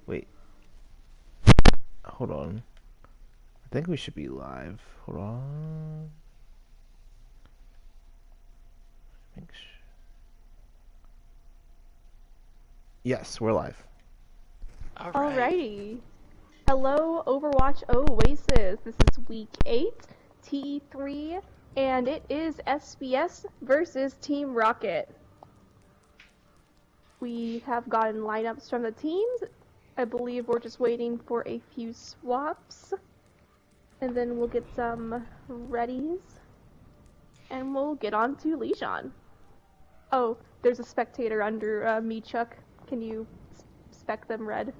Wait, hold on. I think we should be live. Hold on. Make sure. Yes, we're live. All right. Alrighty. Hello, Overwatch Oasis. This is week 8, T3, and it is SBS versus Team Rocket. We have gotten lineups from the teams. I believe we're just waiting for a few swaps. And then we'll get some readies. And we'll get on to Lijian. Oh, there's a spectator under me, Chuck. Can you spec them red?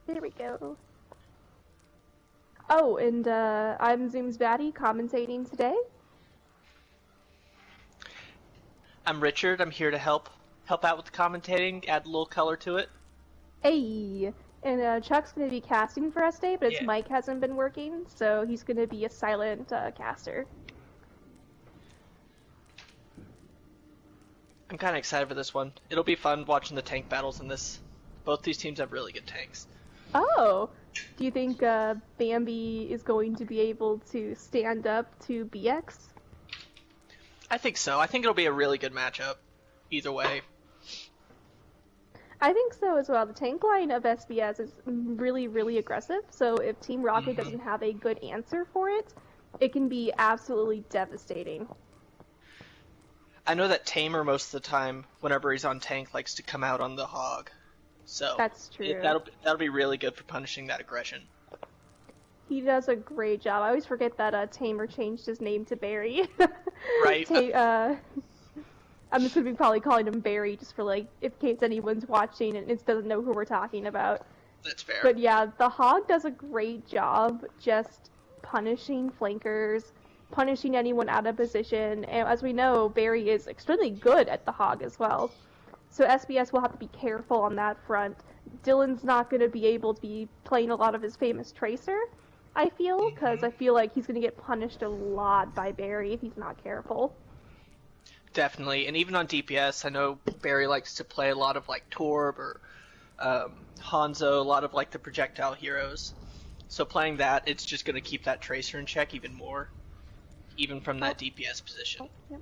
There we go. Oh, and I'm Zoom's baddie commentating today. I'm Richard. I'm here to help out with the commentating, add a little color to it. Hey, and Chuck's going to be casting for us today, but his Yeah. mic hasn't been working, so he's going to be a silent caster. I'm kind of excited for this one. It'll be fun watching the tank battles in this. Both these teams have really good tanks. Oh, do you think Bambi is going to be able to stand up to BX? I think so. I think it'll be a really good matchup. Either way. I think so as well. The tank line of SBS is really, really aggressive, so if Team Rocket doesn't have a good answer for it, it can be absolutely devastating. I know that Tamer most of the time, whenever he's on tank, likes to come out on the hog. So That's true. That'll be really good for punishing that aggression. He does a great job. I always forget that Tamer changed his name to Barry. Right. I'm just gonna be probably calling him Barry just for like, in case anyone's watching and it doesn't know who we're talking about. That's fair. But yeah, the Hog does a great job just punishing flankers, punishing anyone out of position, and as we know, Barry is extremely good at the Hog as well. So SBS will have to be careful on that front. Dylan's not going to be able to be playing a lot of his famous Tracer, I feel, because I feel like he's going to get punished a lot by Barry if he's not careful. Definitely, and even on DPS, I know Barry likes to play a lot of like Torb or Hanzo, a lot of like the projectile heroes. So playing that, it's just going to keep that Tracer in check even more, even from that DPS position. Yep.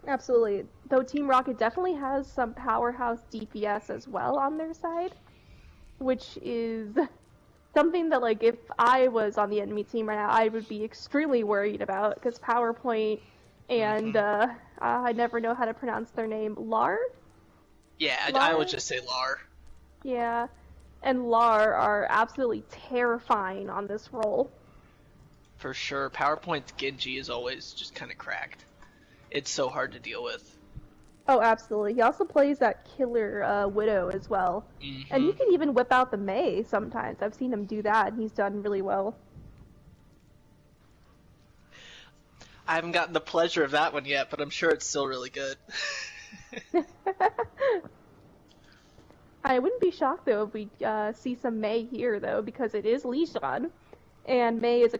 Absolutely. Though Team Rocket definitely has some powerhouse DPS as well on their side, which is something that, like, if I was on the enemy team right now, I would be extremely worried about, because PowerPoint and, I never know how to pronounce their name, Lar? Yeah, Lar? I would just say Lar. Yeah, and Lar are absolutely terrifying on this role. For sure. PowerPoint's Genji is always just kind of cracked. It's so hard to deal with. Oh, absolutely. He also plays that killer Widow as well. And he can even whip out the Mei sometimes. I've seen him do that, and he's done really well. I haven't gotten the pleasure of that one yet, but I'm sure it's still really good. I wouldn't be shocked, though, if we see some Mei here, though, because it is Lijian, and Mei is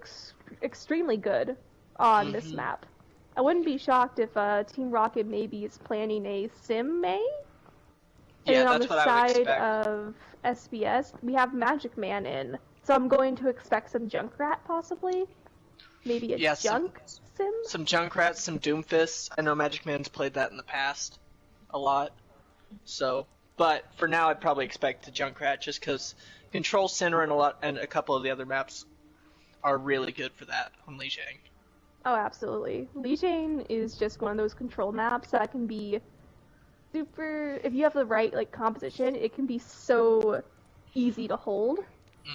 extremely good on this map. I wouldn't be shocked if Team Rocket maybe is planning a Sim Mei. Yeah, and on that's the what I would side expect. of SBS, we have Magic Man in, so I'm going to expect some Junkrat, possibly. Maybe a Yeah, Junk Sim? Some Junkrats, some Doomfists. I know Magic Man's played that in the past a lot. So, but for now, I'd probably expect the Junkrat just because Control Center and a couple of the other maps are really good for that on Lijiang. Oh, absolutely. Lijiang is just one of those control maps that can be super, if you have the right like composition, it can be so easy to hold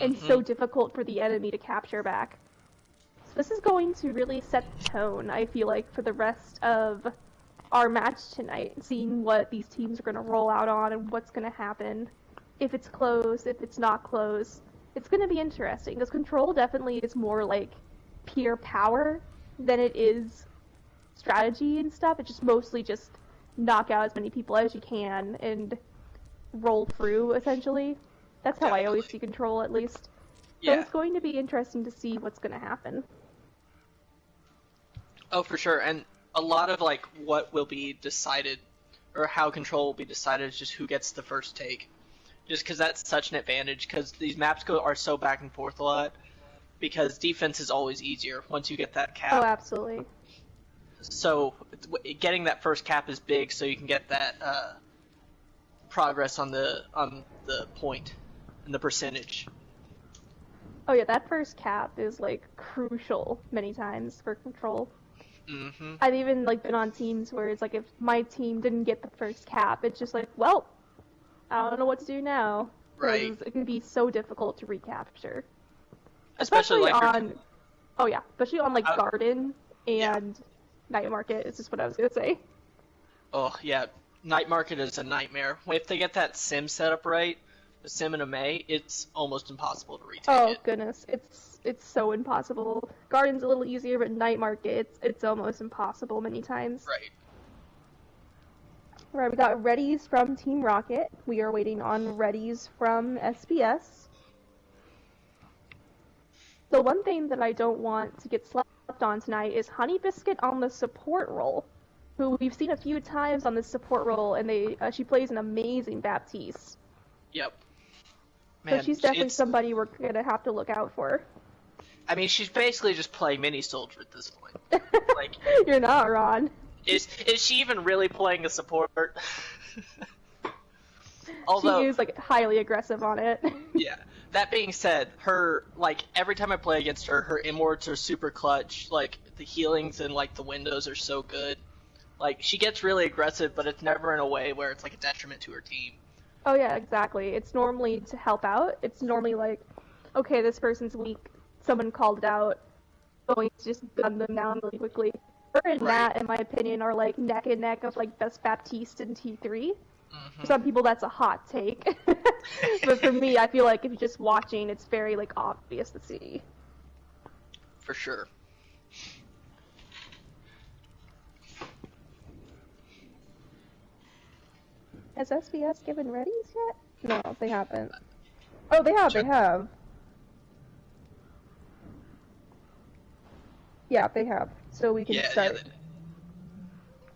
and so difficult for the enemy to capture back. So this is going to really set the tone, I feel like, for the rest of our match tonight, seeing what these teams are going to roll out on and what's going to happen. If it's close, if it's not close. It's going to be interesting, because control definitely is more like pure power than it is strategy and stuff. It's just mostly just knock out as many people as you can, and roll through, essentially. That's how I always Definitely. see Control, at least. So Yeah. it's going to be interesting to see what's going to happen. Oh, for sure. And a lot of like what will be decided, or how Control will be decided, is just who gets the first take. Just because that's such an advantage, because these maps are so back and forth a lot. Because defense is always easier once you get that cap. Oh, absolutely. So getting that first cap is big, so you can get that progress on the point and the percentage. Oh yeah, that first cap is like crucial many times for Control. Mm-hmm. I've even like been on teams where it's like if my team didn't get the first cap, it's just like, well, I don't know what to do now. 'Cause Right. it can be so difficult to recapture. Especially like on, oh yeah, especially on like Uh, Garden and Night Market. Is just what I was gonna say. oh yeah, Night Market is a nightmare. If they get that sim set up right, the sim and a May, it's almost impossible to retake Oh it. goodness, it's so impossible. Garden's a little easier, but Night Market, it's almost impossible many times. Right. Right, we got readies from Team Rocket. We are waiting on readies from SBS. The one thing that I don't want to get slept on tonight is Honey Biscuit on the support role, who we've seen a few times on the support role, and she plays an amazing Baptiste. Yep. So Man, she's definitely it's, somebody we're gonna have to look out for. I mean, she's basically just playing mini soldier at this point. Like, You're not, Ron. is she even really playing a support? Although, She is like highly aggressive on it. yeah. That being said, her like every time I play against her, her immorts are super clutch. Like the healings and like the windows are so good. Like she gets really aggressive, but it's never in a way where it's like a detriment to her team. Oh yeah, exactly. It's normally to help out. It's normally like, okay, this person's weak. Someone called it out. Going to just gun them down really quickly. Her and Right. Nat, in my opinion, are like neck and neck of like best Baptiste in T3. Mm-hmm. For some people, that's a hot take. But for me, I feel like if you're just watching, it's very like obvious to see. For sure. Has SBS given readies yet? No, they haven't. Oh, they have. They have. Yeah, they have. So we can Yeah, start. yeah.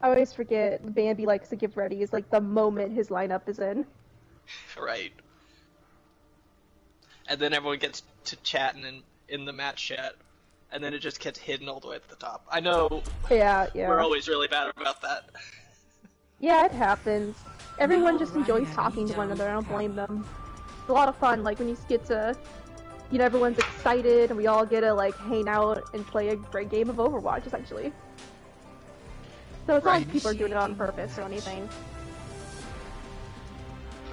I always forget Bambi likes to give readies like the moment his lineup is in. Right. And then everyone gets to chatting in the match chat, and then it just gets hidden all the way at the top. I know Yeah. we're always really bad about that. Yeah, it happens. Everyone just enjoys talking to one another. I don't blame them. It's a lot of fun. Like when you get to, everyone's excited and we all get to like hang out and play a great game of Overwatch, essentially. So it's not like people are doing it on purpose or anything.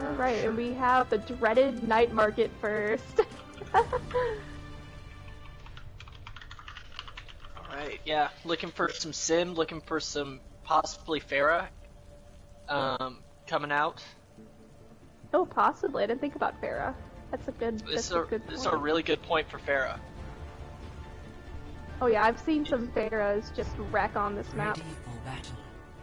Alright, and we have the dreaded Night Market first. Alright, yeah. Looking for some Sim, looking for some possibly Pharah coming out. Oh, possibly. I didn't think about Pharah. That's a good This point. is a really good point for Pharah. Oh yeah, I've seen some Pharahs just wreck on this map. Ready for battle.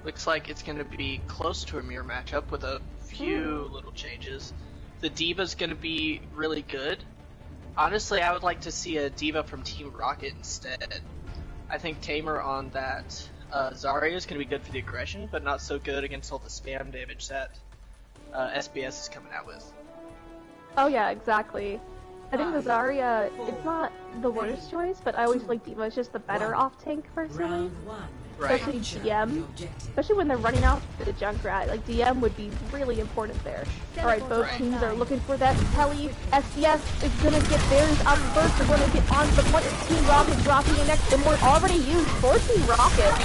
Looks like it's going to be close to a mirror matchup with a few little changes. The Diva's going to be really good. Honestly, I would like to see a Diva from Team Rocket instead. I think Tamer on that Zarya is going to be good for the aggression, but not so good against all the spam damage that SBS is coming out with. Oh yeah, exactly. I think the Zarya, it's not the worst choice, but I always like Diva. It's just the better off tank personally. Round one. Right. Especially Capture DM. the objective. Especially when they're running out the Junkrat. Like DM would be really important there. Alright, both Right. teams are looking for that Telly. SDS is gonna get theirs up first. They're gonna get on the point. Team Rocket dropping in next. And we're already used for Team Rocket.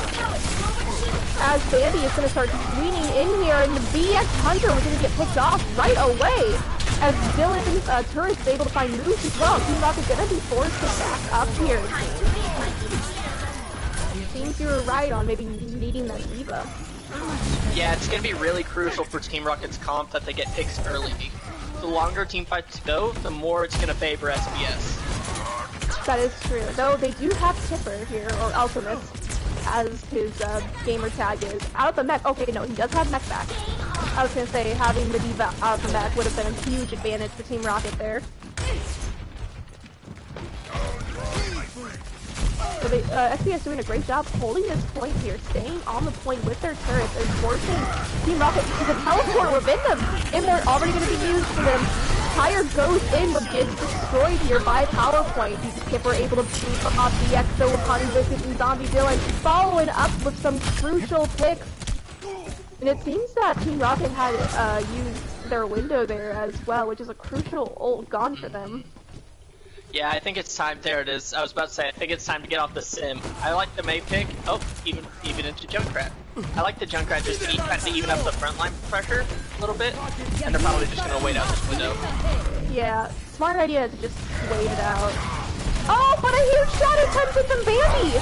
As Bambi is gonna start swinging in here, and the BX Hunter was gonna get picked off right away. As Dylan's turret is able to find moves as well. Team Rocket gonna be forced to back up here. Seems you were right on maybe needing that Diva. Yeah, it's going to be really crucial for Team Rocket's comp that they get picks early. The longer team fights go, the more it's going to favor SBS. That is true. Though they do have Tipper here, or Alchemist, as his gamer tag is. Out of the mech. Okay, no, he does have mech back. I was gonna say, having the D.Va out the back would have been a huge advantage for Team Rocket there. So they, SBS doing a great job holding this point here, staying on the point with their turrets and forcing Team Rocket to the teleport within them, and they're already going to be used for them. Tire goes in, but gets destroyed here by PowerPoint. Skipper able to beat off the EXO upon Visit and Zombie Dylan, following up with some crucial picks. And it seems that Team Rocket had used their window there as well, which is a crucial ult gone for them. Yeah, I think it's time. There it is. I was about to say, I think it's time to get off the sim. I like the May pick. Oh, even into Junkrat. I like the Junkrat just to kind of even up the front line pressure a little bit, and they're probably just gonna wait out this window. Yeah, smart idea to just wait it out. Oh, but a huge shot attempted from Bambi!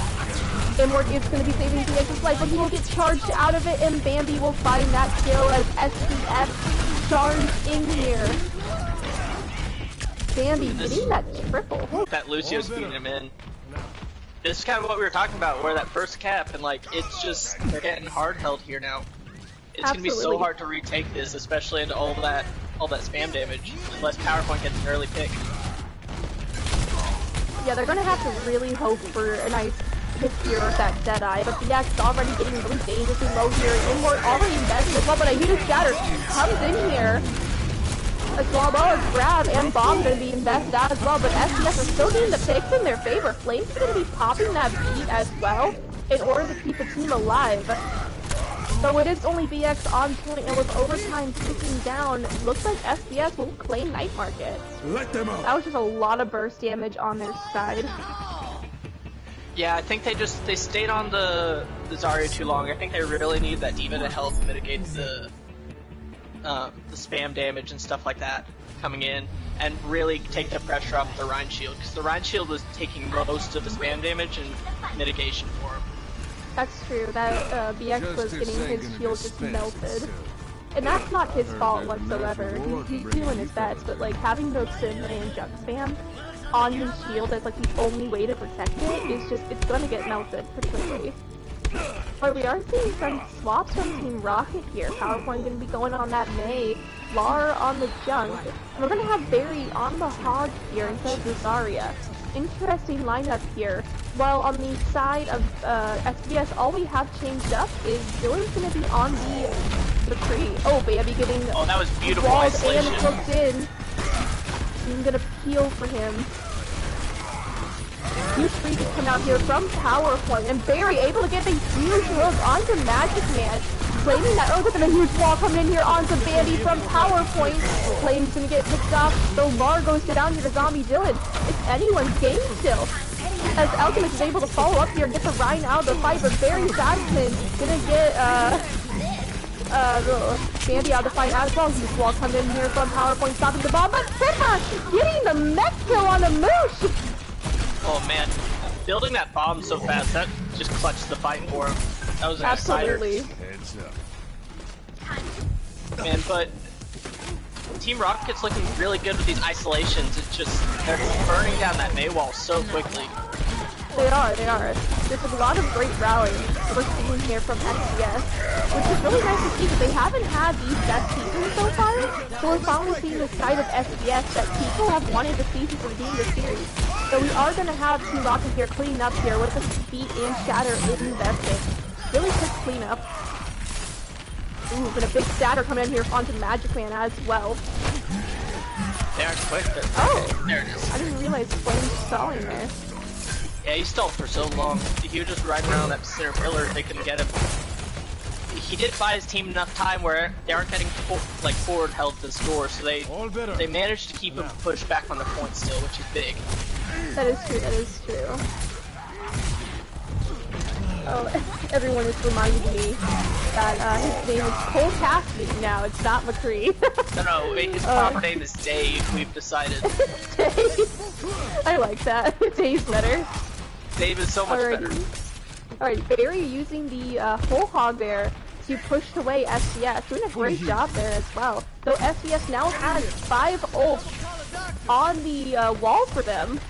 Immort is going to be saving BX's life, but he will get charged out of it, and Bambi will find that kill as SPF charged in here. Bambi getting that triple. That Lucio's beating him in. This is kind of what we were talking about, where that first cap, and like, it's just, they're getting hard held here now. It's Absolutely. gonna be so hard to retake this, especially into all that spam damage, unless PowerPoint gets an early pick. Yeah, they're gonna have to really hope for a nice pick here with that Deadeye, but BX is already getting really dangerously low here. Immort already invested as well, but a huge shatter comes in here. As well as grab and bomb going to be invested out as well, but SBS are still getting the picks in their favor. Flames are going to be popping that beat as well in order to keep the team alive. So it is only BX on point, and with overtime ticking down, it looks like SBS will claim Night Market. Let them out. That was just a lot of burst damage on their side. Yeah, I think they stayed on the Zarya too long. I think they really need that D.Va to help mitigate the spam damage and stuff like that coming in, and really take the pressure off the Rhine Shield, because the Rhine Shield was taking most of the spam damage and mitigation for him. That's true, that BX was getting his shield just melted. And that's not his fault whatsoever. He's doing his best, but like having both Sim and Junk Spam on his shield as like the only way to protect it is just, it's gonna get melted pretty quickly. But we are seeing some swaps from Team Rocket here. PowerPoint going to be going on that May, Lar on the Junk, and we're going to have Barry on the Hog here instead of the Zarya. Interesting lineup here. While on the side of SBS, all we have changed up is Dylan's going to be on the tree. Oh, Baby getting that was beautiful walled isolation. and hooked in. I'm going to peel for him. Huge free to come out here from PowerPoint, and Barry able to get the huge hook onto Magic Man. Claiming that, oh, there's a huge wall coming in here onto Bandy from PowerPoint. Flame's gonna get picked off, so Lar goes down to the Zombie Dylan. It's anyone's game still. As Alchemist is able to follow up here and get the Rhine out of the fight, but Barry Sadman gonna get, Bandy out of the fight as well. Huge wall coming in here from PowerPoint, stopping the bomb, but Pippa getting the mech kill on the Moosh! Oh man, building that bomb so fast, that just clutched the fight for him. That was an Absolutely. Heads up. Man, but Team Rocket's looking really good with these isolations. It's just, they're burning down that May wall so quickly. They are. There's a lot of great rallying we're seeing here from SBS, which is really nice to see because they haven't had these best seasons so far, so we're finally seeing the side of SBS that people have wanted to see since the beginning of the series. So we are going to have Team Rocket here cleaning up here with the speed and shatter invested. Really quick cleanup. Ooh, and a big shatter coming in here onto Magic Man as well. They are quick. Oh, there it is. I didn't realize Flame's stalling there. Yeah, he stalled for so long. He was just riding around that center pillar, they couldn't get him. He did buy his team enough time where they aren't getting forward held to the score, so they managed to keep him pushed back on the point still, which is big. That is true. Oh, everyone is reminding me that his name is Cole Cassidy now, it's not McCree. No, his proper name is Dave, we've decided. Dave. I like that. Dave's better. Dave is so much better. Alright, Barry using the whole hog there to push away SBS, doing a great job there as well. So SBS now has 5 ults on the wall for them.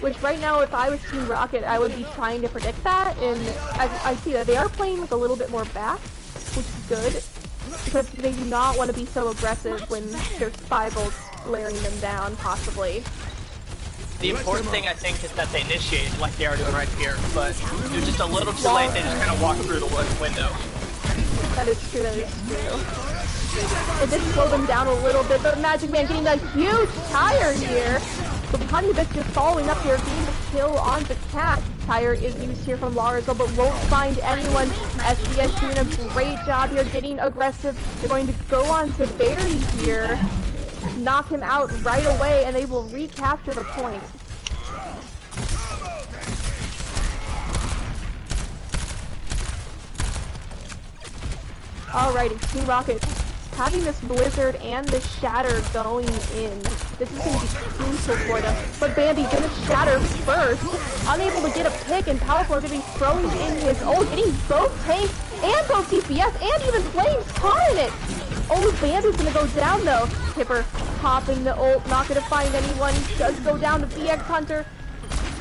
Which right now, if I was Team Rocket, I would be trying to predict that, and I see that they are playing with a little bit more back, which is good. Because because they do not want to be so aggressive when there's 5 volts glaring them down, possibly. The important thing, I think, is that they initiate like they are doing right here, but they're just a little too late, they just kind of walk through the window. That is true, that is true. It did slow them down a little bit, but Magic Man getting a huge tire here. So Honeybit just following up here, getting the kill on the cat. Tire is used here from Larzo, but won't find anyone. SBS doing a great job here, getting aggressive. They're going to go on to Barry here. Knock him out right away, and they will recapture the point. Alrighty, Team Rocket, having this Blizzard and this Shatter going in, this is going to be crucial for them. But Bambi gonna Shatter first, unable to get a pick, and Powerful gonna be throwing in his ult, getting both tanks and both DPS, and even Flames caught in it! Only Bambi's gonna go down though. Kipper popping the ult, not gonna find anyone, does go down to VX Hunter.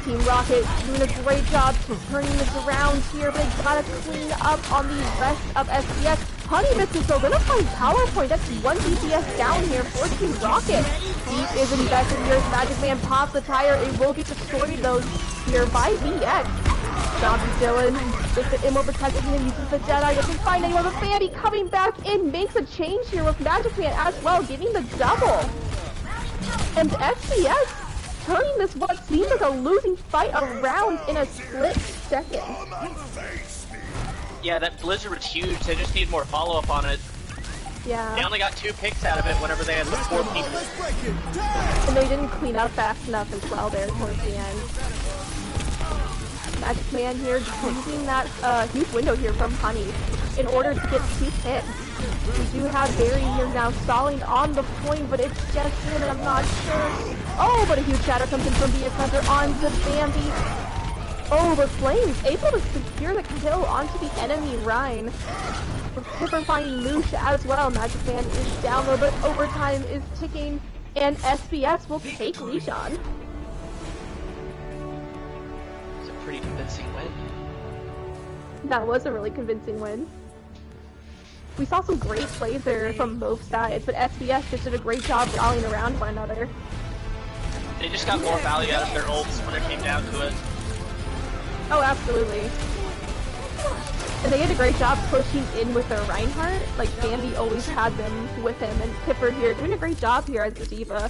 Team Rocket doing a great job turning this around here, but they gotta clean up on the rest of SBS. Honeybits is still gonna find PowerPoint. That's 1 DPS down here for Team Rocket. Deep is invested here as Magic Man pops the tire. It will get destroyed though here by VX. Zombie Dylan with the immo protecting him, uses the Jedi, doesn't find anyone, but Fanny coming back in, makes a change here with Magic Man as well, getting the double. And SBS turning this what seems like a losing fight around in a split second. Yeah, that Blizzard was huge, they just need more follow-up on it. Yeah. They only got 2 picks out of it whenever they had the 4 people. And they didn't clean up fast enough as well there towards the end. Magic Man here using that huge window here from Honey in order to get 2 hits. We do have Barry here now stalling on the point, but it's just him and I'm not sure. Oh, but a huge shadow comes in from VX Hunter onto Bambi. Oh, but Flames able to secure the kill onto the enemy Rhine. Pipper finding Moosh as well. Magic Man is down low, but overtime is ticking, and SBS will take Lishan. It's a pretty convincing win. That was a really convincing win. We saw some great plays there from both sides, but SBS just did a great job rallying around one another. They just got more value out of their ults when it came down to it. Oh, absolutely. And they did a great job pushing in with their Reinhardt. Like, Bambi always had them with him, and Kipper here doing a great job here as the diva.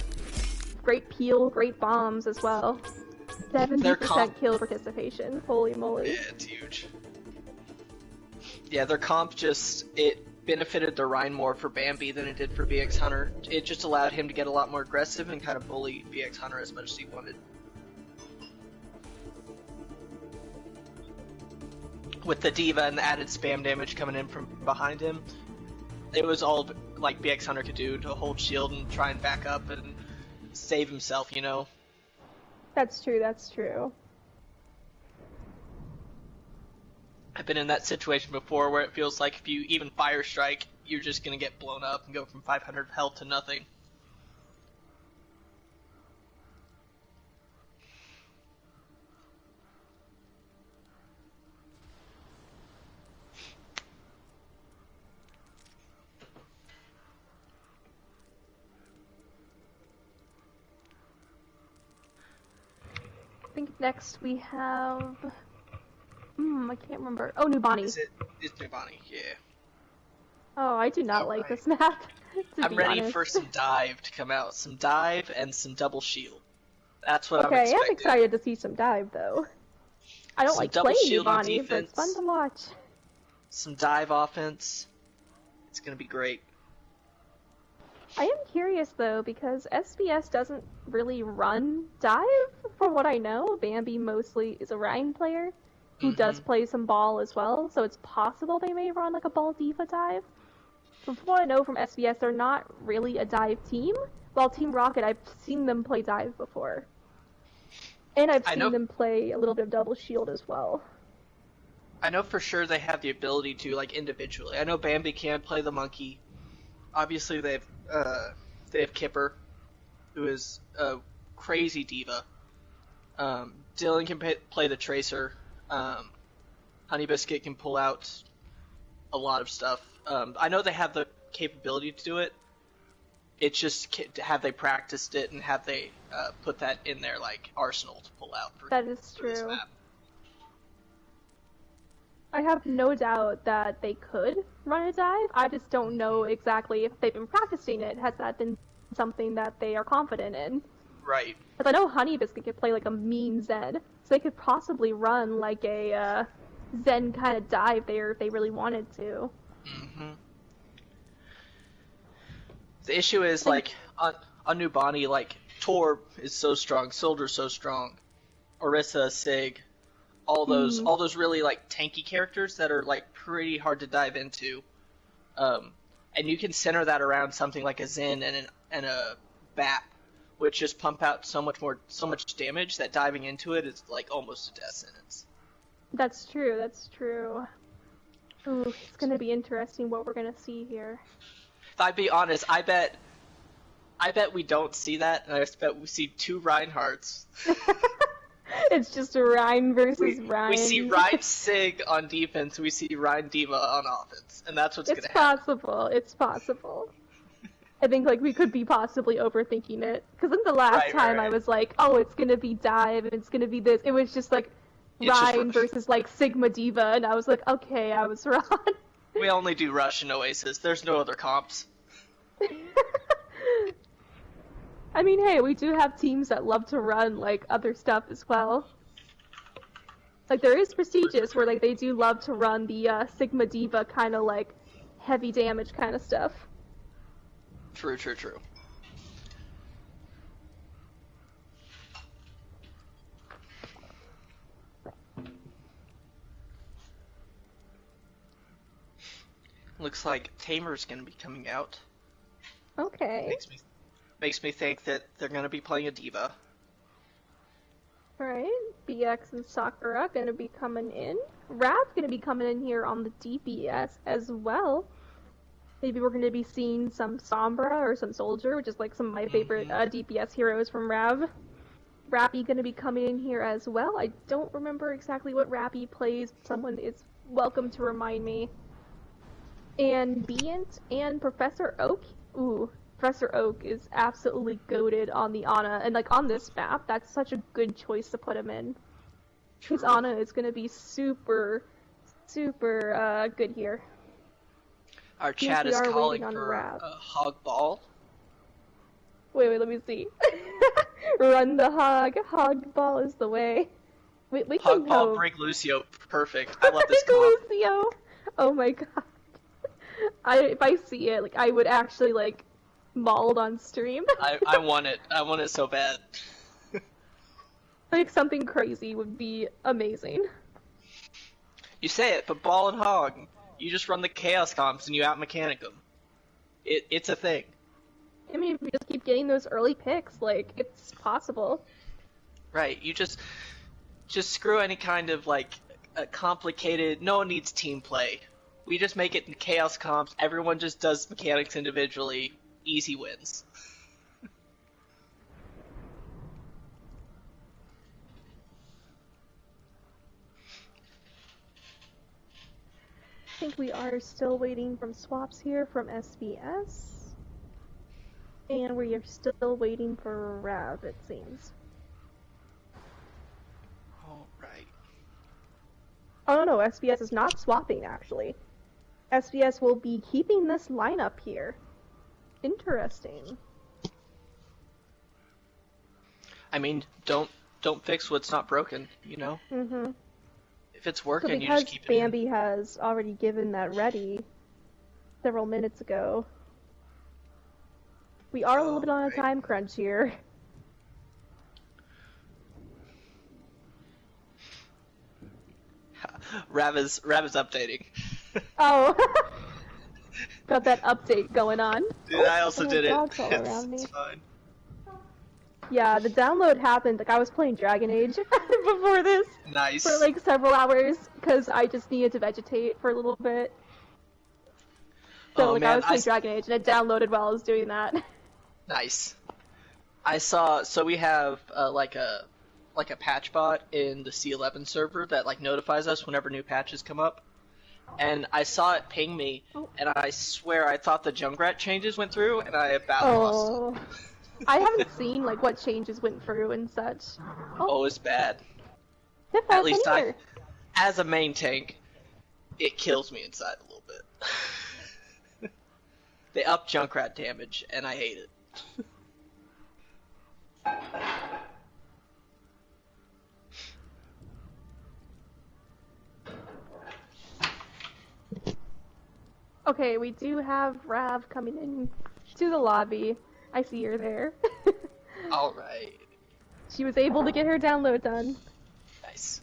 Great peel, great bombs as well. 70% kill participation. Holy moly. Yeah, it's huge. Yeah, their comp just, it benefited the Rhine more for Bambi than it did for VX Hunter. It just allowed him to get a lot more aggressive and kind of bully VX Hunter as much as he wanted. With the diva and the added spam damage coming in from behind him, it was all like VX Hunter could do to hold shield and try and back up and save himself, you know? That's true, that's true. I've been in that situation before where it feels like if you even fire strike, you're just gonna get blown up and go from 500 health to nothing. I think next we have... I can't remember. Oh, Nubani. It's Nubani, yeah. Oh, I do not like this map, I'm ready for some dive to come out. Some dive and some double shield. That's what I'm expecting. Okay, I'm excited to see some dive, though. I don't like playing Nubani, but it's fun to watch. Some dive offense. It's gonna be great. I am curious, though, because SBS doesn't really run dive, from what I know. Bambi mostly is a Rhine player who does play some ball as well, so it's possible they may run like a ball diva dive. From what I know from SBS, they're not really a dive team, while Team Rocket, I've seen them play dive before. And I've seen them play a little bit of double shield as well. I know for sure they have the ability to, like, individually. I know Bambi can play the monkey. Obviously they have Kipper, who is a crazy diva. Dylan can play the Tracer. Honey Biscuit can pull out a lot of stuff. I know they have the capability to do it. It's just have they practiced it and have they put that in their like arsenal to pull out for, That is for this true. map. I have no doubt that they could run a dive. I just don't know exactly if they've been practicing it. Has that been something that they are confident in? Right. Because I know Honey Biscuit could play like a mean Zen, so they could possibly run like a Zen kind of dive there if they really wanted to. Mm-hmm. The issue is like on Nubani, like Torb is so strong, Silder's so strong, Orisa, Sig, all those really like tanky characters that are like pretty hard to dive into. And you can center that around something like a Zen and a Bap, which just pump out so much damage that diving into it is like almost a death sentence. That's true. That's true. Ooh, it's gonna be interesting what we're gonna see here. If I'd be honest, I bet we don't see that, and I bet we see two Reinhardts. It's just Ryan versus Ryan. We see Ryan Sig on defense, we see Ryan Diva on offense, and that's what's gonna happen. It's possible. I think like we could be possibly overthinking it, because in the last time I was like, oh, it's gonna be dive and it's gonna be this. It was just like Ryan versus like Sigma Diva, and I was like, okay, I was wrong. We only do Rush and Oasis. There's no other comps. I mean, hey, we do have teams that love to run like other stuff as well. Like there is Prestigious where like they do love to run the Sigma Diva kind of like heavy damage kind of stuff. True. Looks like Tamer's gonna be coming out. Okay. Makes me think that they're gonna be playing a Diva. Alright, BX and Sakura gonna be coming in. Rav's gonna be coming in here on the DPS as well. Maybe we're gonna be seeing some Sombra or some Soldier, which is like some of my favorite DPS heroes from Rav. Rappy gonna be coming in here as well. I don't remember exactly what Rappy plays. Someone is welcome to remind me. And Beant and Professor Oak. Ooh, Professor Oak is absolutely goated on the Ana, and like on this map, that's such a good choice to put him in. His Ana is gonna be super good here. Our chat is calling for a hog ball. Wait, let me see. Run the hog. Hog ball is the way. We hog can ball, hope. break Lucio. Perfect. I love this Break comp. Lucio. Oh my god. If I see it, like I would actually like mauled on stream. I want it. I want it so bad. Like something crazy would be amazing. You say it, but ball and hog. You just run the chaos comps and you out-mechanic them. It's a thing. I mean, if we just keep getting those early picks, like, it's possible. Right, you just screw any kind of, like, a complicated, no one needs team play. We just make it in chaos comps, everyone just does mechanics individually, easy wins. I think we are still waiting from swaps here from SBS. And we are still waiting for Rav, it seems. Alright. Oh no, SBS is not swapping, actually. SBS will be keeping this lineup here. Interesting. I mean, don't fix what's not broken, you know? Mm-hmm. If it's working, So you just keep it in. Bambi has already given that ready several minutes ago, we are a little bit on a time crunch here. Rav is updating. Oh, got that update going on. Dude, I also did it. Dogs all around me. It's fine. Yeah, the download happened. Like I was playing Dragon Age before this Nice. for like several hours because I just needed to vegetate for a little bit. So Oh, like man, I was playing Dragon Age and it downloaded while I was doing that. Nice. I saw. So we have like a patch bot in the C11 server that like notifies us whenever new patches come up. and I saw it ping me, Oh. and I swear I thought the Junkrat changes went through, and I about lost Oh. it. I haven't seen like what changes went through and such. Oh, it's bad. Tifa, At least come I, here. as a main tank, it kills me inside a little bit. They up Junkrat damage, and I hate it. Okay, we do have Rav coming in to the lobby. I see her there. Alright. She was able to get her download done. Nice.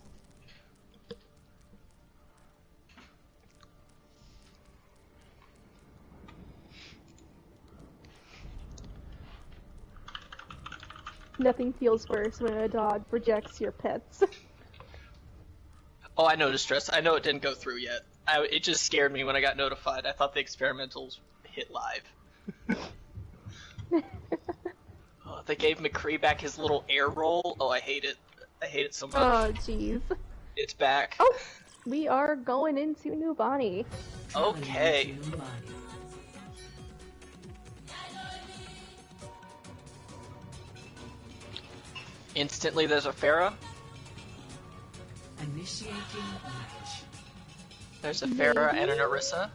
Nothing feels worse when a dog rejects your pets. Oh, I noticed stress. I know it didn't go through yet. It just scared me when I got notified. I thought the experimentals hit live. Oh, they gave McCree back his little air roll. Oh, I hate it. I hate it so much. Oh, jeez. It's back. Oh, we are going into Nubani. Okay. Instantly, there's a Pharah. Initiating match. There's a Pharah and an Orisa.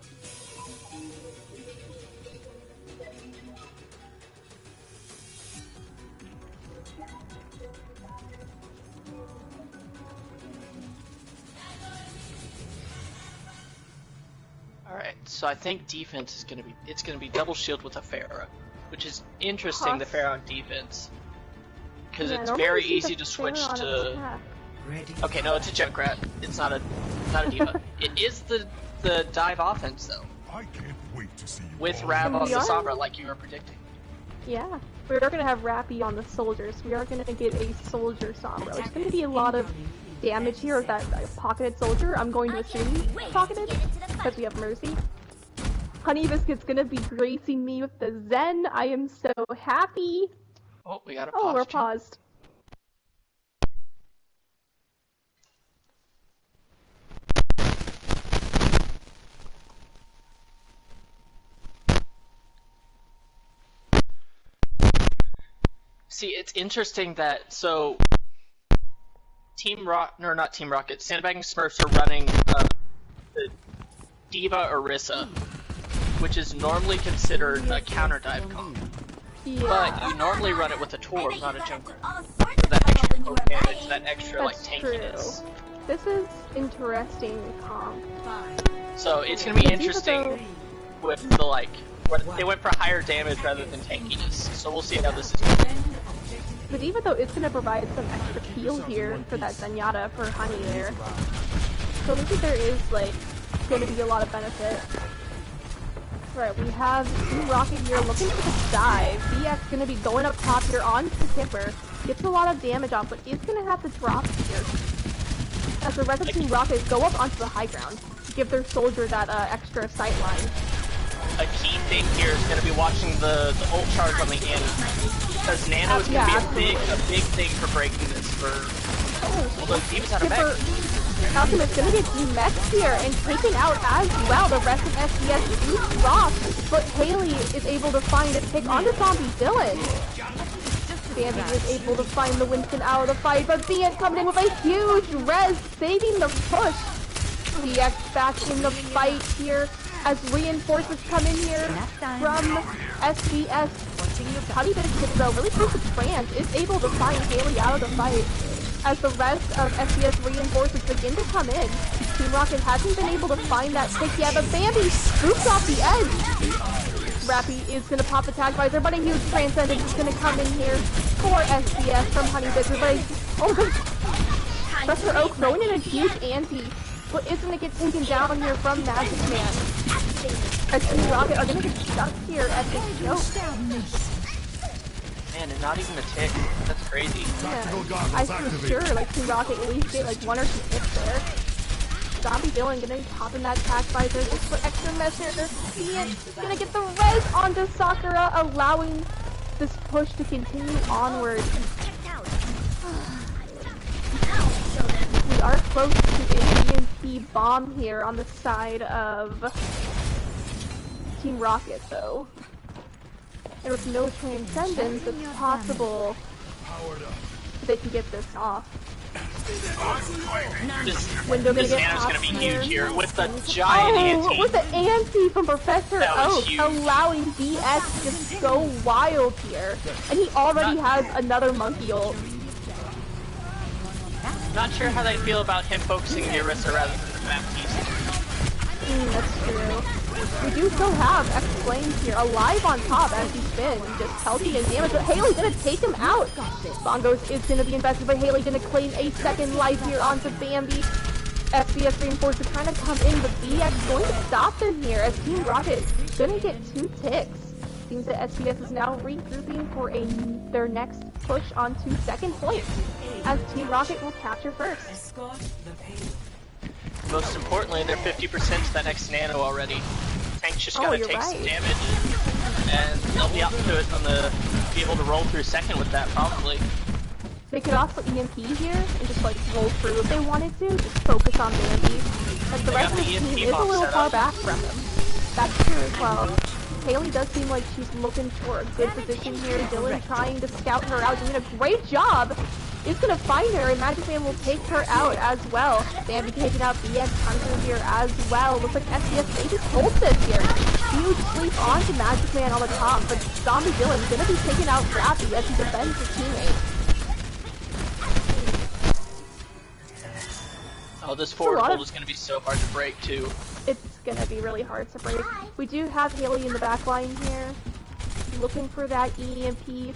Alright, so I think defense is gonna be double shield with a Pharah, which is interesting, the Pharah on defense. Because Yeah, it's normally very you see easy the to switch Pharah on to... attack. Ready. Okay, no, it's a Junkrat. It's not a diva. It is the dive offense though, I can't wait to see you with all. Rav on we the are- Sombra like you were predicting. Yeah. We are going to have Rappy on the soldiers. We are going to get a soldier Sombra. There's going to be a lot of damage here with that pocketed soldier. I'm going to assume pocketed, because we have Mercy. Honey Biscuit's going to be gracing me with the Zen. I am so happy. Oh, we got a Oh, we're posture. paused. See, it's interesting that not Team Rocket, Sandbagging Smurfs are running the Diva Orisa, which is normally considered a counter dive comp. Yeah. But you normally run it with a Torb, not a Junkrat. For that extra poke damage, that extra like That's tankiness. true. This is interesting comp. So it's gonna be Diva, interesting though- with the like where they went for higher damage rather than tankiness. So we'll see how this is going. The Diva, though, is going to provide some extra heal here for that Zenyatta for Honey there. So I think there is, like, going to be a lot of benefit. Right, we have Team Rocket here looking for the dive. BX going to be going up top here on the Kipper. Gets a lot of damage off, but is going to have to drop here. As the rest of Team Rocket go up onto the high ground. Give their soldier that extra sight line. A key thing here is going to be watching the ult charge on the end. Because Nano is going to be a big thing for breaking this for... Although Diva's out of mech. Falcon is going to get demexed here and taken out as well. The rest of SDS do drop, but Haley is able to find a pick onto Zombie Dylan. Bambi is able to find the Winston out of the fight, but BX coming in with a huge res, saving the push. BX back in the fight here as reinforcements come in here from SDS. Honey Biscuit, though, really through the trance, is able to find Haley out of the fight as the rest of SDS reinforcements begin to come in. Team Rocket hasn't been able to find that pick yet, but Bambi scoops off the edge. Rappy is going to pop the tag visor, but a huge transcendence is going to come in here for SDS from Honey Biscuit. But Professor Oak throwing in a huge ante, but is going to get taken down here from Magic Man. As Team Rocket are going to get stuck here at this choke. Man, and not even a tick. That's crazy. Yeah, I for sure, like, Team Rocket at least get, like, 1 or 2 hits there. Zombie Dylan gonna pop in that attack visor just for extra measure. Ian gonna get the res onto Sakura, allowing this push to continue onward. We are close to a EMP bomb here on the side of Team Rocket, though. And with no transcendence, it's possible they can get this off. Window gonna This get Nano's popped gonna be here. huge here with the giant ante. With the ante from Professor That was Oak, huge. allowing BX to just go wild here. And he already has another monkey ult. Not sure how they feel about him focusing the Orisa rather than the Baptiste. That's true. We do still have X Flames here, alive on top as he's been, just healthy and damage, but Haley's gonna take him out! Bongos is gonna be invested, but Haley gonna claim a second life here onto Bambi. SBS Reinforcer trying to come in, but BX going to stop them here as Team Rocket gonna get 2 ticks. Seems that SBS is now regrouping for their next push onto second point, as Team Rocket will capture first. Most importantly, they're 50% to that next Nano already. Tank's just gotta take some damage, and they'll be up to it on the be able to roll through second with that probably. They could also EMP here and just like roll through if they wanted to, just focus on Bambi. But the rest of the team is a little far back from them. That's true as well. Haley does seem like she's looking for a good position here. Dylan trying to scout her out, doing a great job. Is gonna find her, and Magic Man will take her out as well. Bambi taking out BX Hunter here as well. Looks like SBS, they just hold this here. Huge sleep onto Magic Man on the top, but Zombie Dylan's gonna be taking out Rappy as he defends his teammate. Oh, this forward hold is gonna be so hard to break too. It's gonna be really hard to break. We do have Haley in the back line here, looking for that EMP.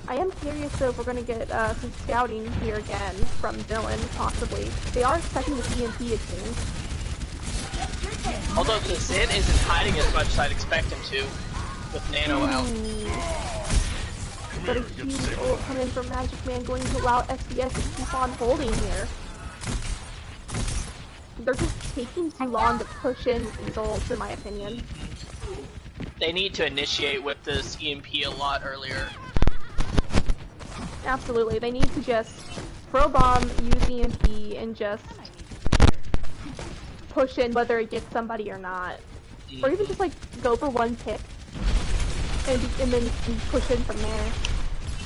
I am curious though if we're gonna get some scouting here again from Dylan, possibly. They are expecting the EMP, it seems. Although the Zen isn't hiding as much as I'd expect him to, with Nano out. But a huge ult coming from Magic Man, going to allow SBS to keep on holding here. They're just taking too long to push in with these ults, in my opinion. They need to initiate with this EMP a lot earlier. Absolutely, they need to just throw bomb, use EMP, and just push in whether it gets somebody or not. Or even just like go for one pick and then push in from there.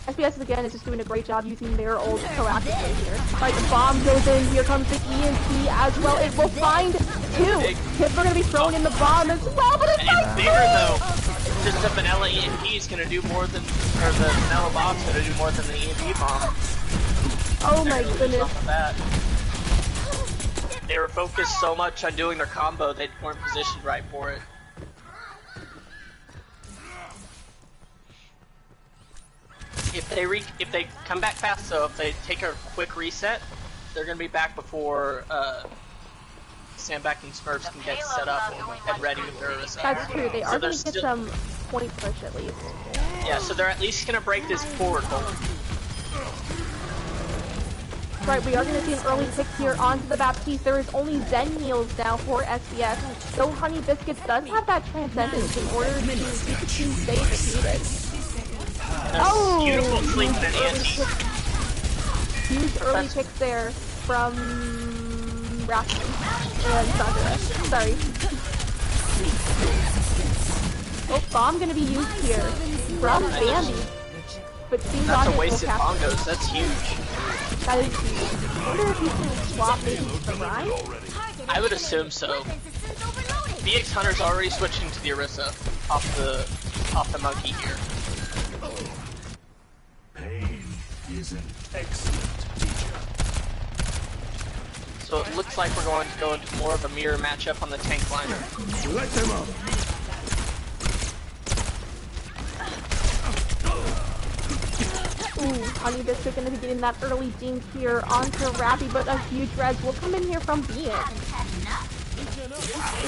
SBS again is just doing a great job using their ult proactively here. Alright, the bomb goes in, here comes the EMP as well. It will find 2! Tips are gonna be thrown in the bomb as well, but it's and bigger though. Just the vanilla EMP is gonna do more than, or the vanilla bomb's gonna do more than the EMP bomb. Oh my goodness. They were focused so much on doing their combo, they weren't positioned right for it. If they come back fast, so if they take a quick reset, they're gonna be back before Sandbagging Smurfs can get set up and ready with their reset. That's true, they are gonna get some point push at least. Yeah, so they're at least gonna break this forward hold. Right, we are going to see an early pick here onto the Baptiste. There is only Zen heals now for SBS. Though Honey Biscuits does have that transcendence in order to keep the team safe if needed. Oh! Beautiful sleep and anti. Huge early picks there from Rasmus and Sandra. Sorry. Oh, bomb going to be used here from Bambi. But Team That's Rocket a wasted will capture. bongos, that's huge. That is huge. I wonder if he's going to swap maybe the Rhyme? I would assume so. BX Hunter's already switching to the Orisa off the monkey here. Pain is an excellent teacher. So it looks like we're going to go into more of a mirror matchup on the tank line. Let them up. Ooh, Honey Biscuit gonna be getting that early dink here onto Rappy, but a huge res will come in here from Bean.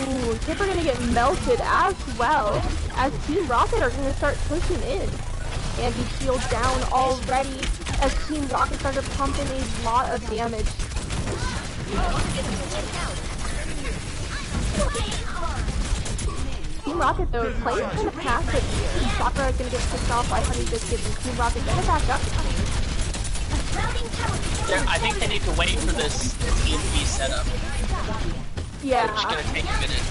Ooh, Tipper gonna get melted as well, as Team Rocket are gonna start pushing in. And he shields down already, as Team Rocket started pumping a lot of damage. Team Rocket though is playing kind of passive here. Sakura is gonna get picked off by Honey Biscuit, and Team Rocket gonna back up. I think they need to wait for this EMP setup. Yeah. It's gonna take a minute.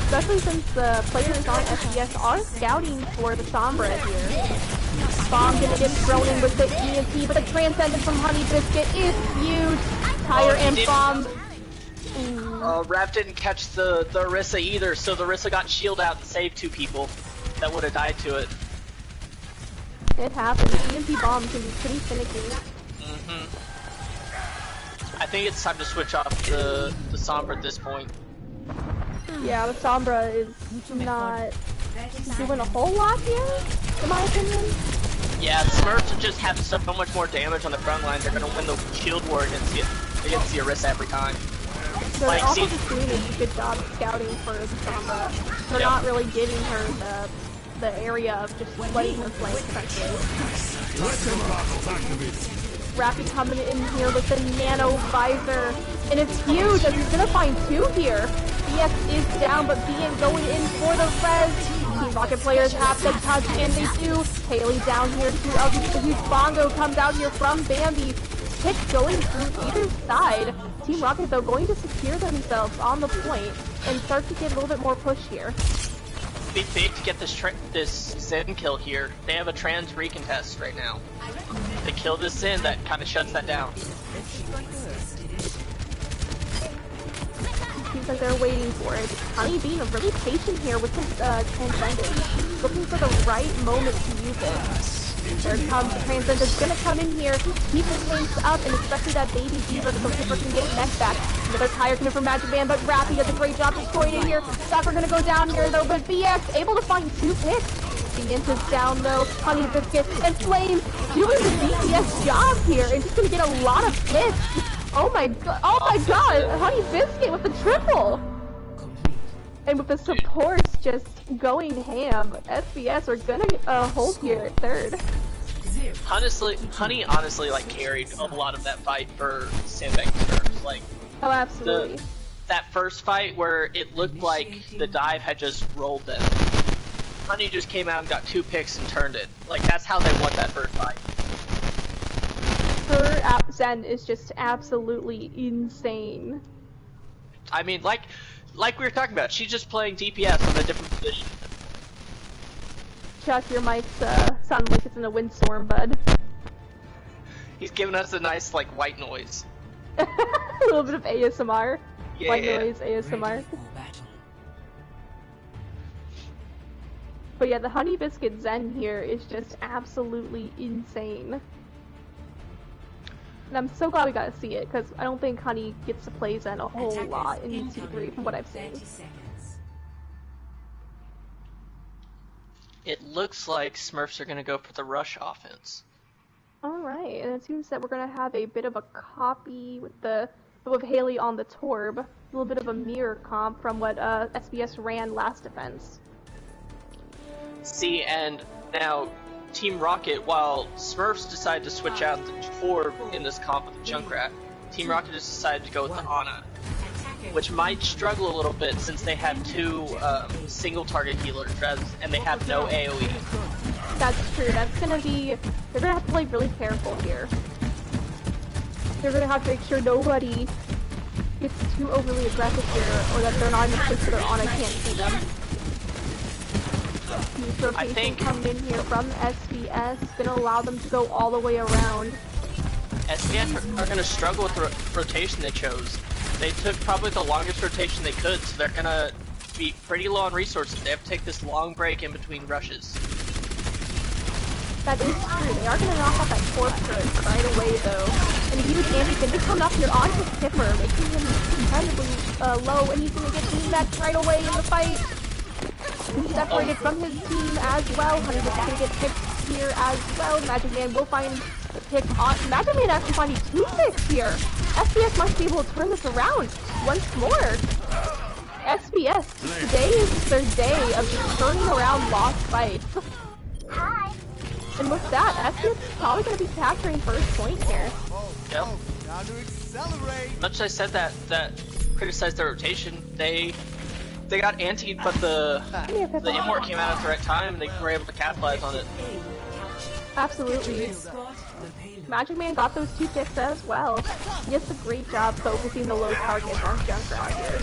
Especially since the players on SBS are scouting for the Sombra here. Bomb gonna get thrown in with the EMP, but the Transcendence from Honey Biscuit is huge. Tire and bomb. Raph didn't catch the Orisa either, so the Orisa got shield out and saved 2 people that would have died to it. It happens. EMP bomb can be pretty finicky. I think it's time to switch off the Sombra at this point. Yeah, the Sombra is not doing a whole lot here, in my opinion. Yeah, the Smurfs just have so much more damage on the front line. They're gonna win the shield war against the Orisa every time. So Like, they're also see- just doing a good job scouting for the Sombra. They're not really giving her the area of just letting her flank, essentially. Rappy coming in here with the nano visor, and it's huge as he's gonna find 2 here. BX is down, but BN going in for the res. Team Rocket players have to touch, and they do. Haley down here too. The huge bongo comes out here from Bambi. Pick going through either side. Team Rocket though going to secure themselves on the point and start to get a little bit more push here. Be big to get this Zen kill here. They have a trans recontest right now. If they kill this Zen, that kind of shuts that down. Seems like they're waiting for it. Honey being really patient here with his Transcendence, looking for the right moment to use it. There comes the Transcendence, gonna come in here, keep the tanks up, and especially that baby Diva so Kipper can get mech back. Another tire coming from Magic Man, but Rappy does a great job destroying it here. Sucker gonna go down here though, but BX able to find 2 picks. The Imp is down though, Honey Biscuit and Flame doing the DPS job here, and just gonna get a lot of picks. Oh my god, Honey Biscuit with the triple! And with the supports just going ham, SBS are gonna hold here at 3rd. Honey honestly like carried a lot of that fight for Sandbagging Smurfs. Like, Oh, absolutely. that first fight where it looked like the dive had just rolled them. Honey just came out and got 2 picks and turned it. Like, that's how they won that first fight. Her Zen is just absolutely insane. I mean, like we were talking about, she's just playing DPS from a different position. Chuck, your mic's sound like it's in a windstorm, bud. He's giving us a nice, like, white noise. A little bit of ASMR. Yeah. White noise ASMR. But yeah, the Honey Biscuit Zen here is just absolutely insane. And I'm so glad we got to see it, because I don't think Honey gets to play Zen a whole lot in T3 from what I've seen. It looks like Smurfs are gonna go for the rush offense. Alright, and it seems that we're gonna have a bit of a copy with Haley on the Torb. A little bit of a mirror comp from what SBS ran last defense. See, and now Team Rocket, while Smurfs decided to switch out the Torb in this comp with the Junkrat, Team Rocket has decided to go with the Ana, which might struggle a little bit since they have 2 single target healers and they have no AoE. That's true. That's gonna be... They're gonna have to play really careful here. They're gonna have to make sure nobody gets too overly aggressive here, or that they're not in a place where they're on. I can't see them. Huge rotation coming in here from SBS, gonna allow them to go all the way around. SBS are gonna struggle with the rotation they chose. They took probably the longest rotation they could, so they're gonna be pretty low on resources. They have to take this long break in between rushes. That is true. They are going to knock off that corpse turret right away, though. And a huge Andy's going to come up here onto Skipper, making him incredibly low, and he's going to get team back right away in the fight. He's separated from his team as well. Honey's going to get picked here as well. Magic Man will find the pick on... Magic Man actually finding 2 picks here. SBS might be able to turn this around once more. SBS, today is their day of just turning around lost fights. Hi. And with that, SBS is probably going to be capturing first point here. Yep. Much as I said that criticized their rotation, they got antied, but the Immort came out at the right time and they were able to capitalize on it. Absolutely. Spot the payload. Magic Man got those 2 picks as well. He does a great job focusing the low targets on Junkrat here.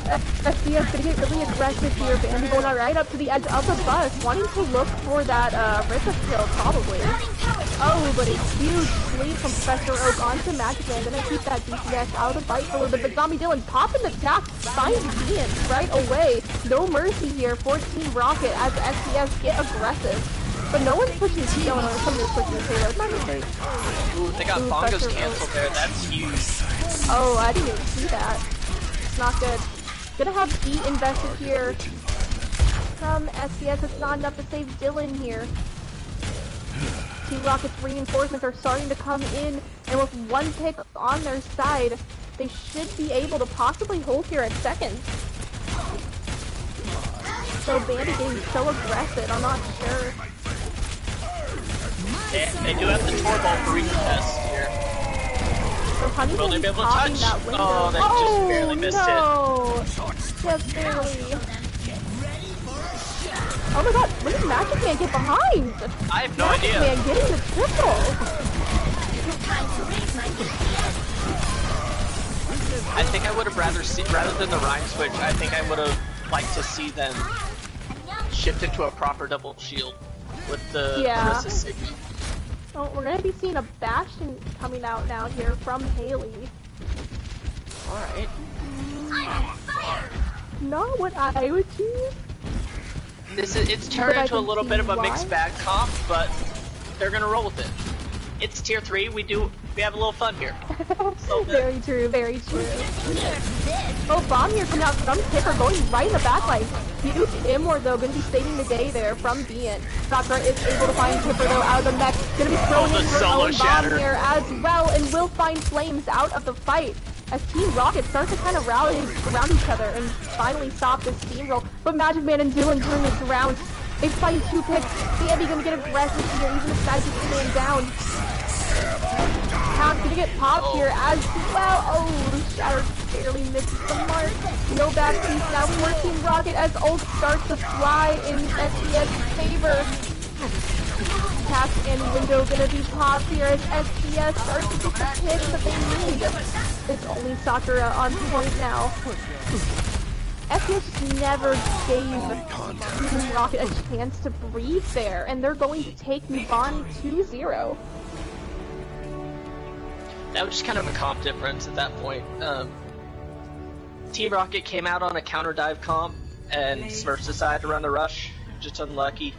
FCS gonna get really aggressive here. Bambi going right up to the edge of the bus, wanting to look for that Ripper kill, probably. Oh, but a huge lead from Professor Oak onto Magic Man. Gonna keep that DPS out of the fight for a little bit. But Zombie Dylan popping the tap, finds Ian right away. No mercy here for Team Rocket as the FCS get aggressive. But no one's pushing Dylan or someone's pushing Taylor. My mistake. Ooh, they got bongos canceled there. That's huge. Oh, I didn't even see that. It's not good. Gonna have D invested here from SCS. It's not enough to save Dylan here. Team Rocket's reinforcements are starting to come in, and with 1 pick on their side, they should be able to possibly hold here at second. So Bandy getting so aggressive, I'm not sure. They do have the Tor Ball for retest here. So Honey's Will they be able to popping touch? that window. Oh, they just barely missed no! Just barely. Oh my god, when did Magic Man get behind? I have no Magic idea. Man getting the triple. I think I would have rather than the Rhyme switch, I think I would have liked to see them shift into a proper double shield with the Marissa Sigma. Oh, we're gonna be seeing a Bastion coming out now here from Haley. Alright. Not what I would choose. It's turned But I into a can little see bit of a why. mixed bag comp, but they're gonna roll with it. It's tier 3, we have a little fun here. So Very true, very true. Oh, Bomb here coming out from Tipper, going right in the back line. Huge Immort though, gonna be saving the day there from Bean. Sakura is able to find Tipper though out of the mech. Gonna be throwing in her solo own shatter. bomb here as well, and will find Flames out of the fight. As Team Rocket starts to kind of rally around each other and finally stop this steamroll. But Magic Man and Dylan turn this around. They find 2 picks. Bambi gonna get aggressive here, even if Magic Man down. Count's gonna get popped here as well. Oh, the shatter barely misses the mark. No bad piece now for Team Rocket as ult starts to fly in SCS's favor. Catch and window gonna be popped here as SCS starts to get the pick that they need. It's only Sakura on point now. SCS just never gave Team Rocket a chance to breathe there, and they're going to take Nubani 2-0. that was just kind of a comp difference at that point. Team Rocket came out on a counter dive comp, and Smurfs decided to run the rush. Just unlucky.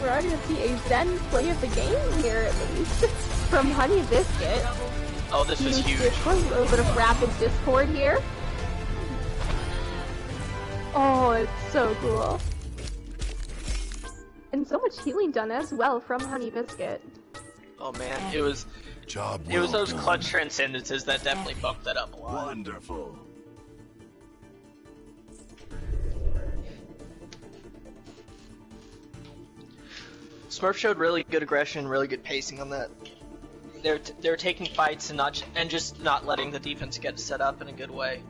We're already gonna see a Zen play of the game here, at least, from Honey Biscuit. Oh, this was huge. Discord, a little bit of rapid Discord here. Oh, it's so cool. And so much healing done as well from Honey Biscuit. Oh man, it was Job it was well those done. clutch transcendences that definitely bumped that up a lot. Wonderful. Smurf showed really good aggression, really good pacing on that. They're taking fights and just not letting the defense get set up in a good way.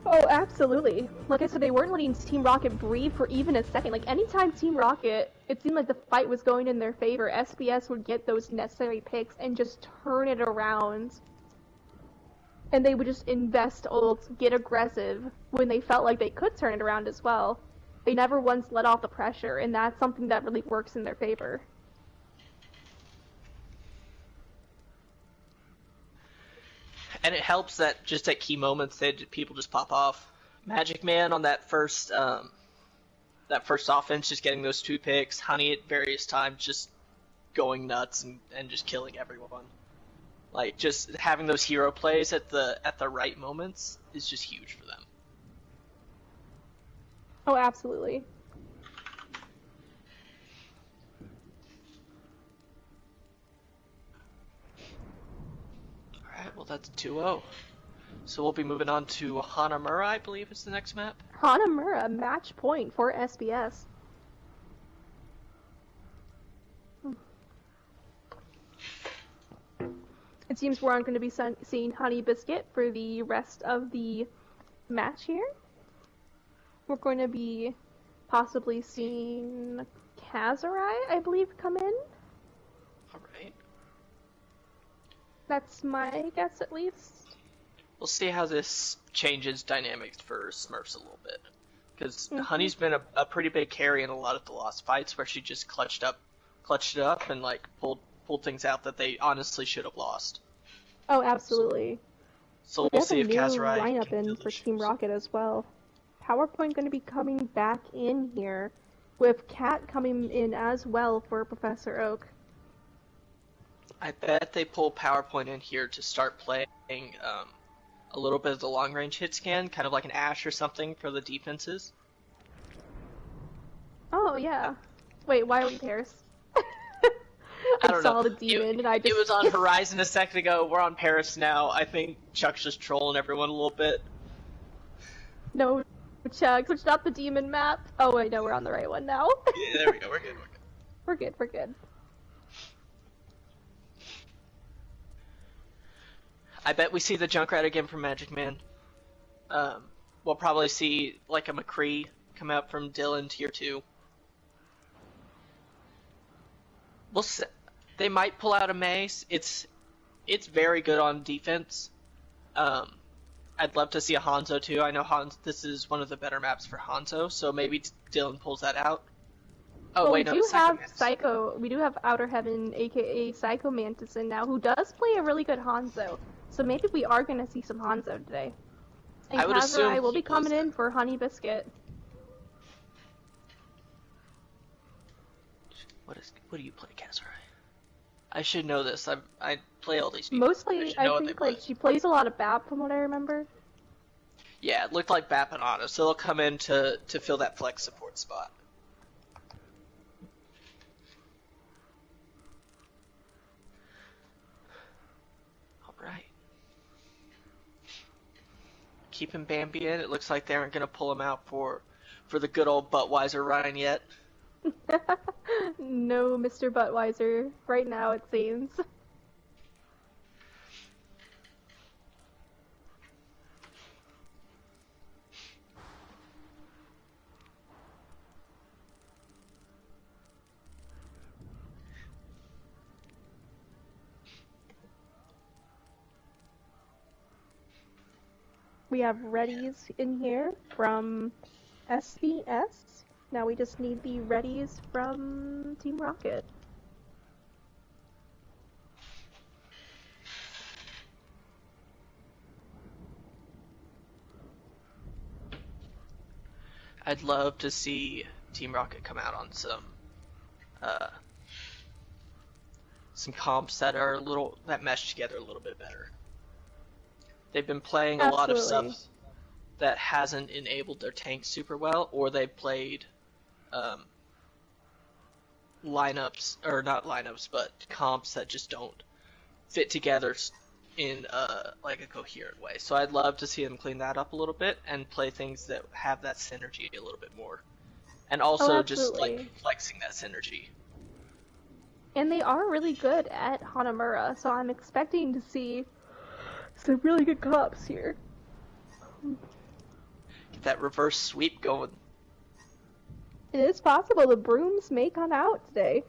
Oh, absolutely. Like I said, they weren't letting Team Rocket breathe for even a second. Like, anytime Team Rocket, it seemed like the fight was going in their favor, SBS would get those necessary picks and just turn it around. And they would just invest ults, get aggressive, when they felt like they could turn it around as well. They never once let off the pressure, and that's something that really works in their favor. And it helps that just at key moments, people just pop off. Magic Man on that first offense, just getting those 2 picks. Honey at various times just going nuts and just killing everyone. Like, just having those hero plays at the right moments is just huge for them. Oh, absolutely. Alright, well that's 2-0. So we'll be moving on to Hanamura, I believe is the next map. Hanamura, match point for SBS. It seems we aren't going to be seeing Honey Biscuit for the rest of the match here. We're going to be possibly seeing Kazurai, I believe, come in. Alright. That's my guess, at least. We'll see how this changes dynamics for Smurfs a little bit. Because Mhm. Honey's been a pretty big carry in a lot of the lost fights where she just clutched it up and like pulled things out that they honestly should have lost. Oh, absolutely. So We we'll have see a if new Kazurai lineup can in fill for those Team shoes. Rocket as well. PowerPoint going to be coming back in here, with Kat coming in as well for Professor Oak. I bet they pull PowerPoint in here to start playing a little bit of the long range hit scan, kind of like an Ash or something for the defenses. Oh, yeah. Wait, why are we pairs? I don't saw know. the demon and I just... It was on Horizon a second ago. We're on Paris now. I think Chuck's just trolling everyone a little bit. No, Chug, switched out the demon map. Oh wait, no, we're on the right one now. Yeah, there we go. We're good. We're good, we're good. I bet we see the Junkrat again from Magic Man. We'll probably see like a McCree come out from Dylan tier 2. We'll see. They might pull out a Mace. It's very good on defense. I'd love to see a Hanzo too. I know this is one of the better maps for Hanzo, so maybe Dylan pulls that out. Oh Well, wait, no, we do Psycho have Mantis. Psycho. We do have Outer Heaven, aka Psycho Mantis, in now, who does play a really good Hanzo. So maybe we are gonna see some Hanzo today. And I would assume Kazurai will he be coming pulls in for Honey Biscuit. What do you play, Kazurai? I should know this. I play all these. I Mostly, should know I what they think play. like she plays a lot of BAP from what I remember. Yeah, it looked like Bap and Anna, so they'll come in to fill that flex support spot. Alright. Keeping Bambi in. It looks like they aren't going to pull him out for the good old Buttweiser Ryan yet. No, Mr. Buttweiser. Right now, it seems. We have readies in here from SBS. Now we just need the readies from Team Rocket. I'd love to see Team Rocket come out on some comps that are that mesh together a little bit better. They've been playing a lot of Absolutely. stuff that hasn't enabled their tanks super well, or they've played lineups, or not lineups, but comps that just don't fit together in like a coherent way. So I'd love to see them clean that up a little bit and play things that have that synergy a little bit more. And also just absolutely. like flexing that synergy. And they are really good at Hanamura, so I'm expecting to see some really good comps here. Get that reverse sweep going. It is possible the brooms may come out today.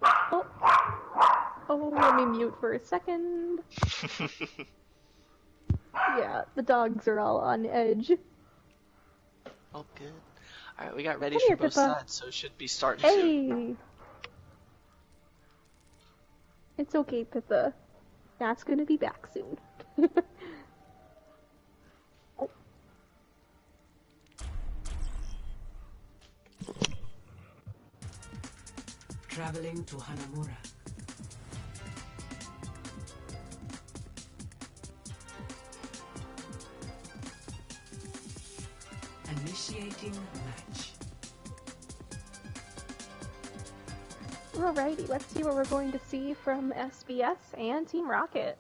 Oh. Oh, let me mute for a second. Yeah, the dogs are all on edge. Oh, good. Alright, we got ready Come here, from both Pippa. sides, so it should be starting soon. Hey! It's okay, Pippa. That's gonna be back soon. Traveling to Hanamura. Initiating match. Alrighty, let's see what we're going to see from SBS and Team Rocket.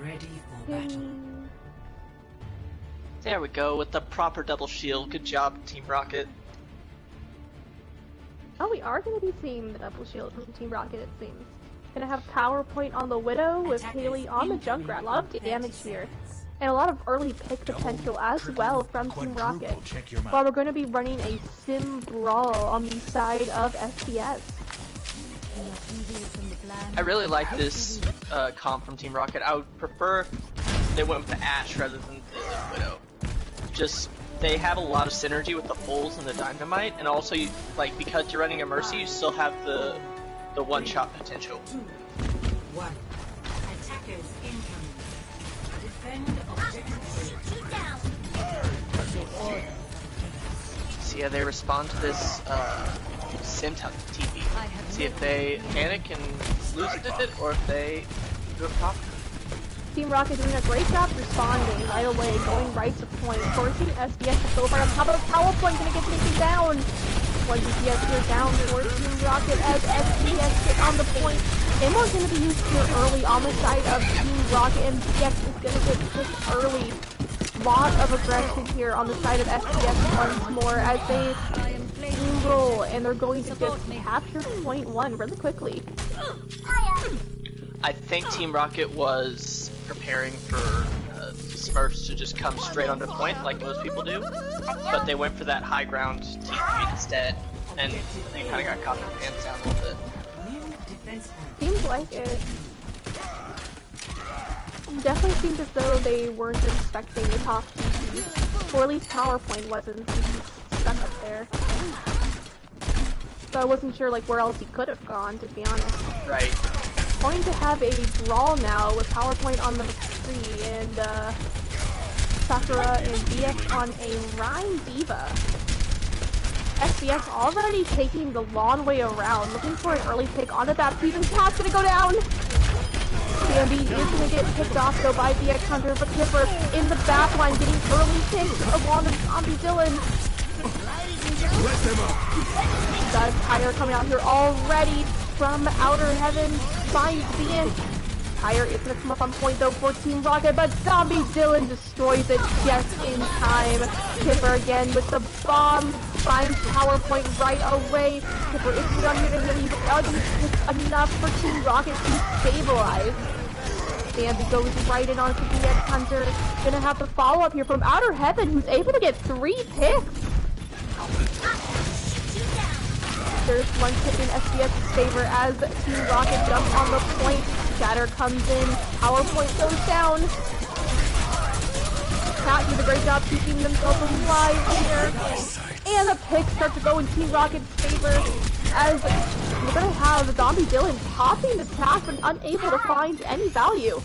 Ready for battle. There we go, with the proper double shield. Good job, Team Rocket. Oh, we are going to be seeing the double shield from Team Rocket, it seems. Gonna have power point on the Widow with Haley on the Junkrat. A lot of damage here. And a lot of early pick potential as well from Team Rocket. While we're going to be running a Sim Brawl on the side of SPS. I really like this comp from Team Rocket. I would prefer they went with the Ashe rather than the Widow. Just, they have a lot of synergy with the Fulls and the Dynamite, and also, like, because you're running a Mercy, you still have the one-shot potential. 1. Attackers incoming. Defend objective. See how they respond to this Sim TV. See if they panic and lose it, or if they do it properly. Team Rocket doing a great job responding right away, going right to point, forcing SBS to go right on top of power point, gonna get taken down. One DPS here down for Team Rocket as SBS get on the point. Ammo's gonna be used here early on the side of Team Rocket, and BX is gonna get picked early. Lot of aggression here on the side of SBS once more as they roll, and they're going to just capture point 1 really quickly. I think Team Rocket was preparing for Smurfs to just come straight onto point like most people do, but they went for that high ground TP instead, and they kind of got caught their pants down a little bit. Seems like it. Definitely seems as though they weren't expecting the top TP, or at least PowerPoint wasn't stuck up there. So I wasn't sure like where else he could have gone, to be honest. Right. Going to have a brawl now with PowerPoint on number 3 and Sakura and BX on a Rhyme Diva. SBS already taking the long way around, looking for an early pick on the Baptiste, and Cat's gonna go down! Bambi is gonna get picked off though by BX Hunter, but Kipper in the back line getting early picks along with Zombie Dylan. Got Tyre coming out here already from Outer Heaven, finds the end. Tyre is going to come up on point though for Team Rocket, but Zombie Dylan destroys it just in time. Kipper again with the bomb, finds power point right away. Kipper is done here to leave, but just enough for Team Rocket to stabilize. Bambi goes right in onto the X Hunter. Gonna have the follow-up here from Outer Heaven, who's able to get 3 picks. There's one kick in SBS's favor as Team Rocket jumps on the point. Shatter comes in, power point goes down. Cat did a great job keeping themselves alive here. And the picks start to go in Team Rocket's favor as we're going to have Zombie Dylan popping the task but unable to find any value.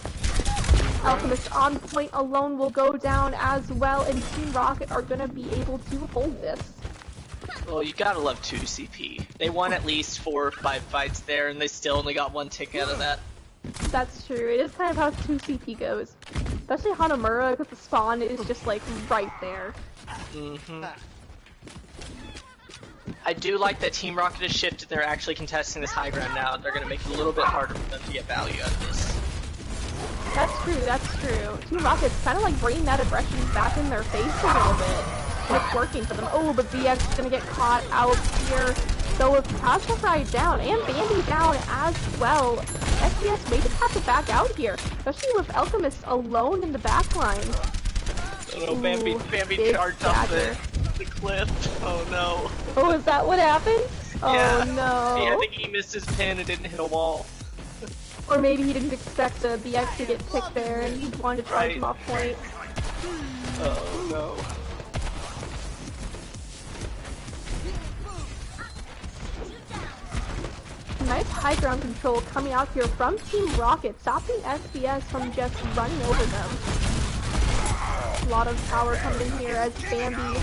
Alchemist on point alone will go down as well, and Team Rocket are going to be able to hold this. Well, you gotta love 2 CP. They won at least 4 or 5 fights there, and they still only got 1 tick out of that. That's true. It is kind of how 2 CP goes. Especially Hanamura, because the spawn is just like right there. I do like that Team Rocket has shifted. They're actually contesting this high ground now. They're gonna make it a little bit harder for them to get value out of this. That's true, that's true. Team Rocket's kind of like bringing that aggression back in their face a little bit. And it's working for them. Oh, but BX is gonna get caught out here. So with Pacifier down and Bambi down as well, SBS may just have to back out here, especially with Alchemist alone in the back line. Oh no, Bambi charged off the cliff. Oh no. Oh, is that what happened? Yeah. Oh no. Yeah, I think he missed his pin and didn't hit a wall. Or maybe he didn't expect the BX to get picked there and he wanted to charge him off point. Oh no. Nice high ground control coming out here from Team Rocket, stopping SBS from just running over them. A lot of power coming in here as Bambi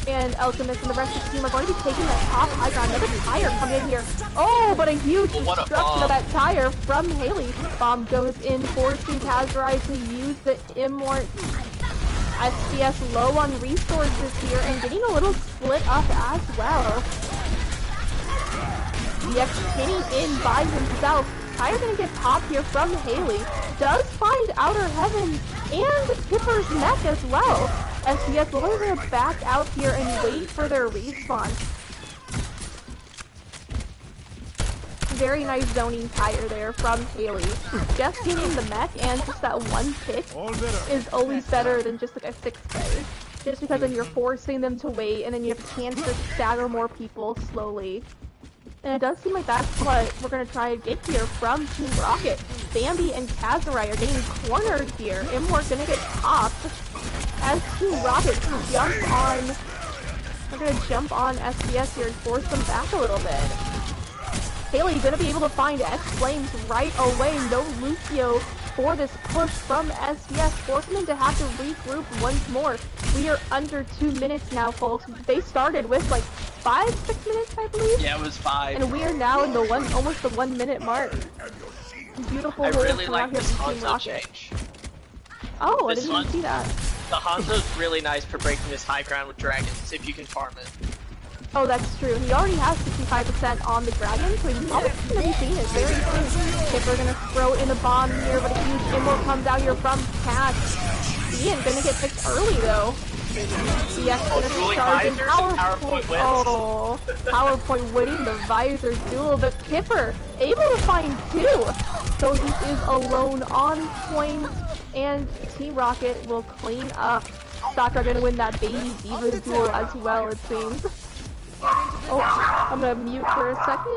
and Alchemist and the rest of the team are going to be taking that top high ground. Another tire coming in here. Oh, but a huge destruction of that tire from Haley. Bomb goes in, forcing Kazrai to use the Immort SPS low on resources here and getting a little split up as well. DX hitting in by himself. Tyre gonna get popped here from Haley. Does find Outer Heaven and Kipper's mech as well. SPS will gonna back out here and wait for their respawn. Very nice zoning Tyre there from Haley. Just getting the mech and just that one pick is always better than just like a 6K. Just because then you're forcing them to wait and then you have a chance to stagger more people slowly. And it does seem like that's what we're going to try to get here from Team Rocket. Bambi and Kazurai are getting cornered here. Imwor's going to get popped as Team Rocket jump on. We're going to jump on SPS here and force them back a little bit. Haley's going to be able to find X-Flames right away. No Lucio for this push from SPS, forcing them to have to regroup once more. We are under 2 minutes now, folks. They started with like 5-6 minutes, I believe. Yeah, it was 5. And we are now in the almost the 1 minute mark. Beautiful. I really from like this Team Hanzo Rocket. change. Oh, I This didn't even see that. The Hanzo's really nice for breaking this high ground with dragons, if you can farm it. Oh, that's true. He already has 65% on the dragon, so he's probably going to be seeing it very soon. If we're going to throw in a bomb here, but a huge emerald comes out here from Cat. Ian going to get picked early, though. CX going to charge in PowerPoint. Oh, PowerPoint winning the visor duel, but Kipper able to find 2. So he is alone on point, and Team Rocket will clean up. Sakura going to win that baby diva duel as well, it seems. Oh, I'm gonna mute for a second.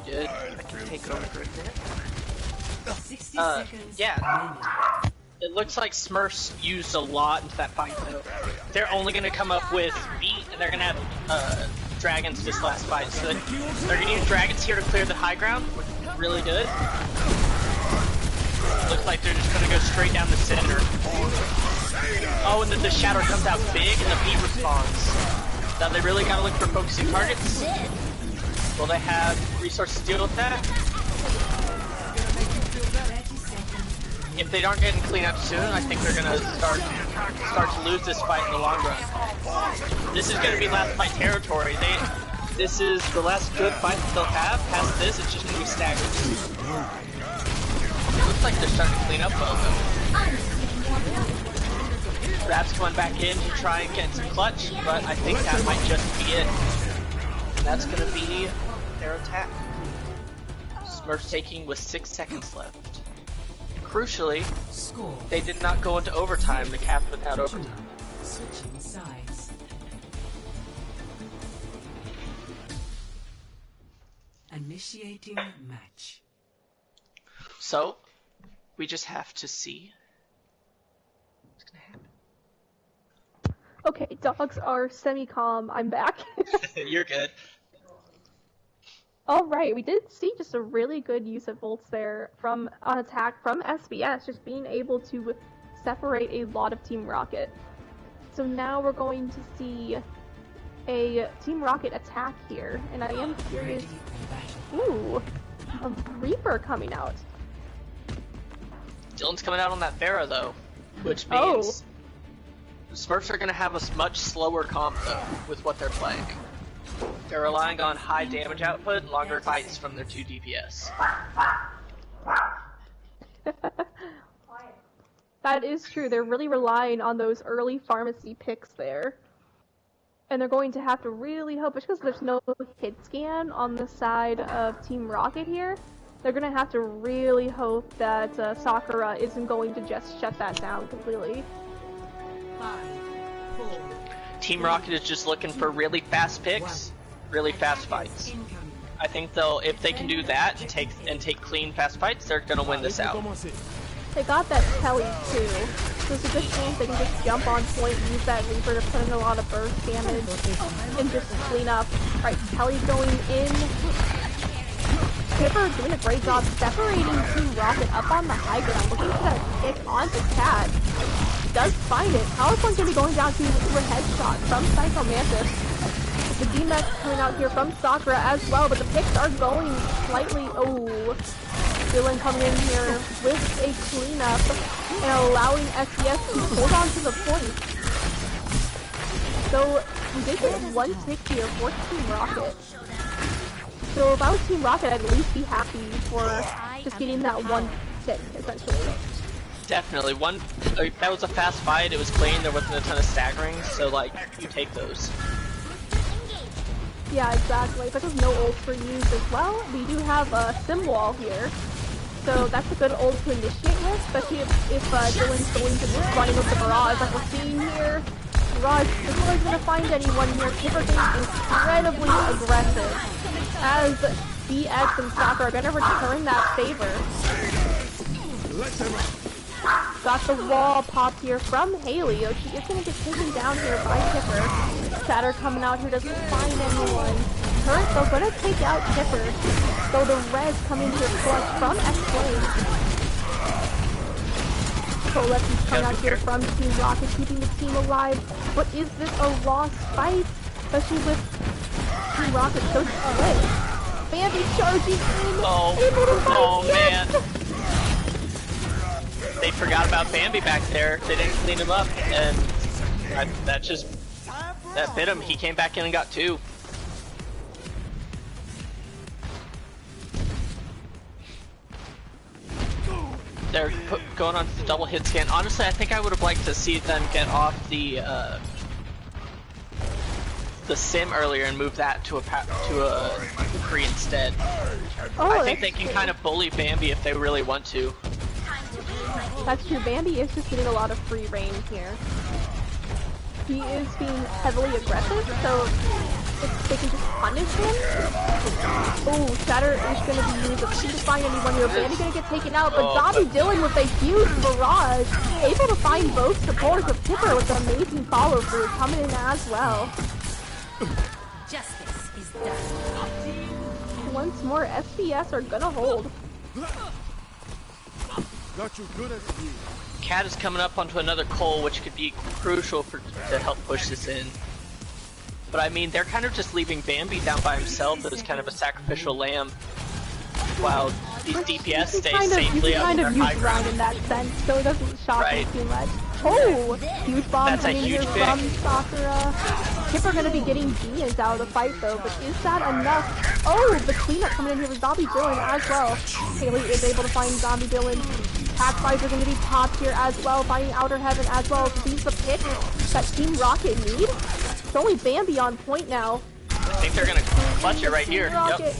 Good. I can take over for a minute. 60 seconds. Yeah. It looks like Smurfs used a lot into that fight, though. They're only gonna come up with beat, and they're gonna have dragons this last fight. So they're gonna use dragons here to clear the high ground, which is really good. Looks like they're just gonna go straight down the center. Oh, and then the shadow comes out big, and the beat responds. Now they really gotta look for focusing targets. Will they have resources to deal with that? If they aren't getting cleaned up soon, I think they're gonna start to lose this fight in the long run. This is gonna be last fight territory. This is the last good fight that they'll have. Past this, it's just gonna be staggered. It looks like they're starting to clean up well, though. Rap's coming back in to try and get some clutch, but I think that might just be it. And that's going to be their attack. Smurfs taking with 6 seconds left. Crucially, they did not go into overtime. The cap without overtime. Switching sides. Initiating match. So, we just have to see what's going to happen. Okay, dogs are semi-calm. I'm back. You're good. Alright, we did see just a really good use of ults there on attack from SBS, just being able to separate a lot of Team Rocket. So now we're going to see a Team Rocket attack here, and I am curious. Ooh, a Reaper coming out. Dylan's coming out on that Pharah, though, which means Smurfs are going to have a much slower comp, though, with what they're playing. They're relying on high damage output and longer fights from their 2 DPS. That is true. They're really relying on those early pharmacy picks there. And they're going to have to really hope, because there's no hit scan on the side of Team Rocket here, they're going to have to really hope that Sakura isn't going to just shut that down completely. 5, 4. Team Rocket is just looking for really fast picks, really fast fights. Incoming. I think if they can do that and take clean fast fights, they're gonna win this out. They got that Kelly too, so it's a good chance they can just jump on point, use that Reaper to put in a lot of burst damage, and just clean up. Alright, Kelly's going in. Kipper doing a great job separating Team Rocket up on the high ground, looking for that kick onto Cat. Does find it. PowerPoint's gonna be going down to a headshot from Psycho Mantis. The D-Mech coming out here from Sakura as well, but the picks are going slightly. Oh, Dylan coming in here with a cleanup and allowing SBS to hold on to the point. So we did get one tick here for Team Rocket. So if I was Team Rocket, I'd at least be happy for just getting that one tick, essentially. Definitely. That was a fast fight, it was clean, there wasn't a ton of staggering, so like, you take those. Yeah, exactly. But there's no ult for use as well. We do have a sim wall here. So that's a good ult to initiate with, especially if Dylan's going to be running with the barrage like we're seeing here. Barrage isn't really going to find anyone here. Kipper getting incredibly aggressive as BX and Soccer are going to return that favor. Got the wall pop here from Haley. Oh, she is going to get taken down here by Kipper. Shatter coming out here, doesn't find anyone. Current, though, going to take out Kipper. So the res coming here clutch from X-Flame. Coalescence coming out here from Team Rocket, keeping the team alive. But is this a lost fight? Especially with Team Rocket so split. Bambi charging in, able to fight man. They forgot about Bambi back there. They didn't clean him up, and that bit him. He came back in and got 2. They're going on to the double hit scan. Honestly, I think I would have liked to see them get off the sim earlier and move that to a Kree instead. Oh, I think they can kind of bully Bambi if they really want to. That's true. Bambi is just getting a lot of free reign here. He is being heavily aggressive, so if they can just punish him. Oh, Shatter is going to be used. If she can find anyone here, Bambi's going to get taken out, but Zombie Dylan with a huge barrage, able to find both supports of Kipper with an amazing follow through coming in as well. Justice is done. Once more, SBS are going to hold. Got you good as you. Cat is coming up onto another Cole, which could be crucial to help push this in. But I mean, they're kind of just leaving Bambi down by himself as kind of a sacrificial lamb, while these DPS stay safely up in their high ground. In that sense, so it doesn't shock me too much. Oh, huge bomb That's coming in here from Sakura. Kipper gonna be getting Genius out of the fight though, but is that enough? Oh, the cleanup coming in here with Zombie Dylan as well. Haley is able to find Zombie Dylan. Pack fires are gonna be popped here as well, finding Outer Heaven as well. So these the pick that Team Rocket need. It's only Bambi on point now. I think they're gonna clutch it right here. Yep.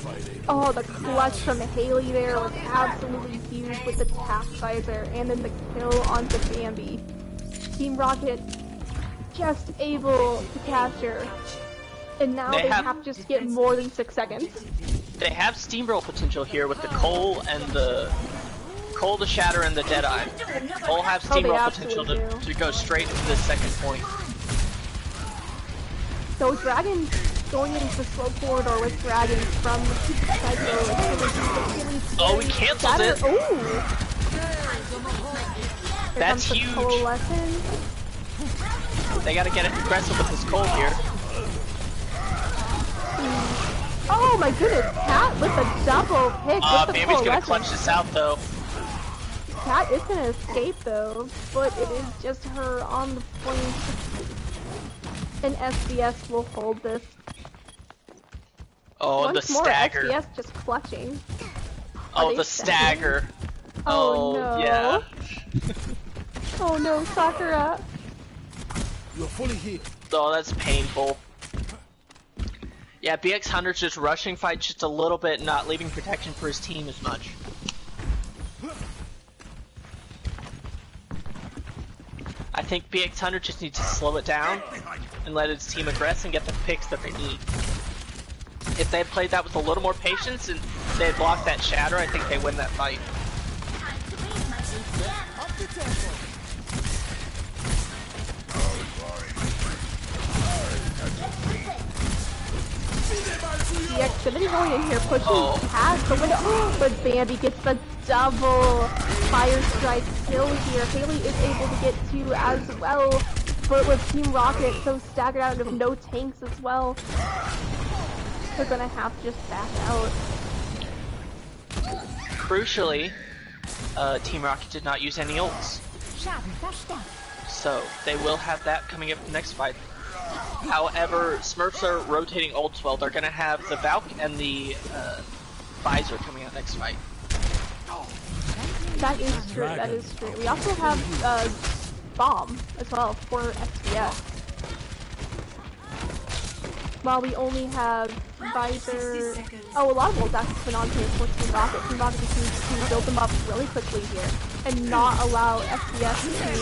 Oh, the clutch from Haley there was absolutely huge with the tap visor and then the kill onto Bambi. Team Rocket just able to capture, and now they have to just get more than 6 seconds. They have steamroll potential here with the Cole and the Shatter and the Deadeye. All have steamroll potential to go straight into the second point. So Dragon going into the slow corridor with Dragon from Psycho. Oh, we canceled it! Ooh. That's huge. They gotta get aggressive with this Cole here. Oh my goodness, Cat with a double pick. Bambi's gonna clutch this out though. Cat is gonna escape though, but it is just her on the point. And SBS will hold this. Oh, Once the more, stagger. SBS just clutching. Oh, the stagger. Oh no. Yeah. Oh no, Sakura. You're fully healed. Oh, that's painful. Yeah, BX100's just rushing fight just a little bit, not leaving protection for his team as much. I think BX100 just needs to slow it down and let its team aggress and get the picks that they need. If they had played that with a little more patience and they had blocked that Shatter, I think they win that fight. BX gonna be going in here pushing past the window, but Bambi gets the double fire strike kill here. Haley is able to get 2 as well, but with Team Rocket so staggered out of no tanks as well, they're gonna have to just back out. crucially, Team Rocket did not use any ults. So they will have that coming up in the next fight. However, Smurfs are rotating ults well. They're going to have the Valk and the Visor coming out next fight. That is true, that is true. We also have Bomb as well for XPS. While we only have Visor... Oh, a lot of ults actually been on here for Team Rocket. Team Rocket just needs to build them up really quickly here and not allow XPS to...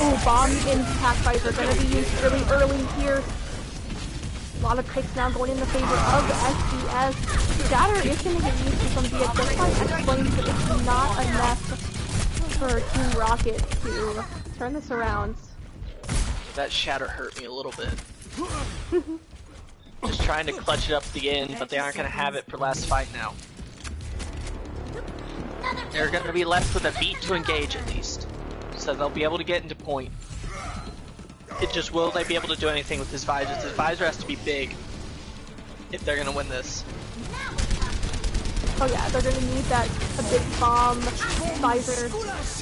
Oh, Bomb and Attack Visor are going to be used really early here. A lot of picks now going in the favor of XPS. Shatter is going to get used to some DX. That's why I explained that it's not enough for Team Rocket to turn this around. That Shatter hurt me a little bit. Just trying to clutch it up at the end, but they aren't going to have it for last fight now. They're going to be left with a beat to engage at least, so they'll be able to get into point. It just, will they be able to do anything with this Visor? This Visor has to be big if they're going to win this. Oh yeah, they're gonna need that a big bomb Visor.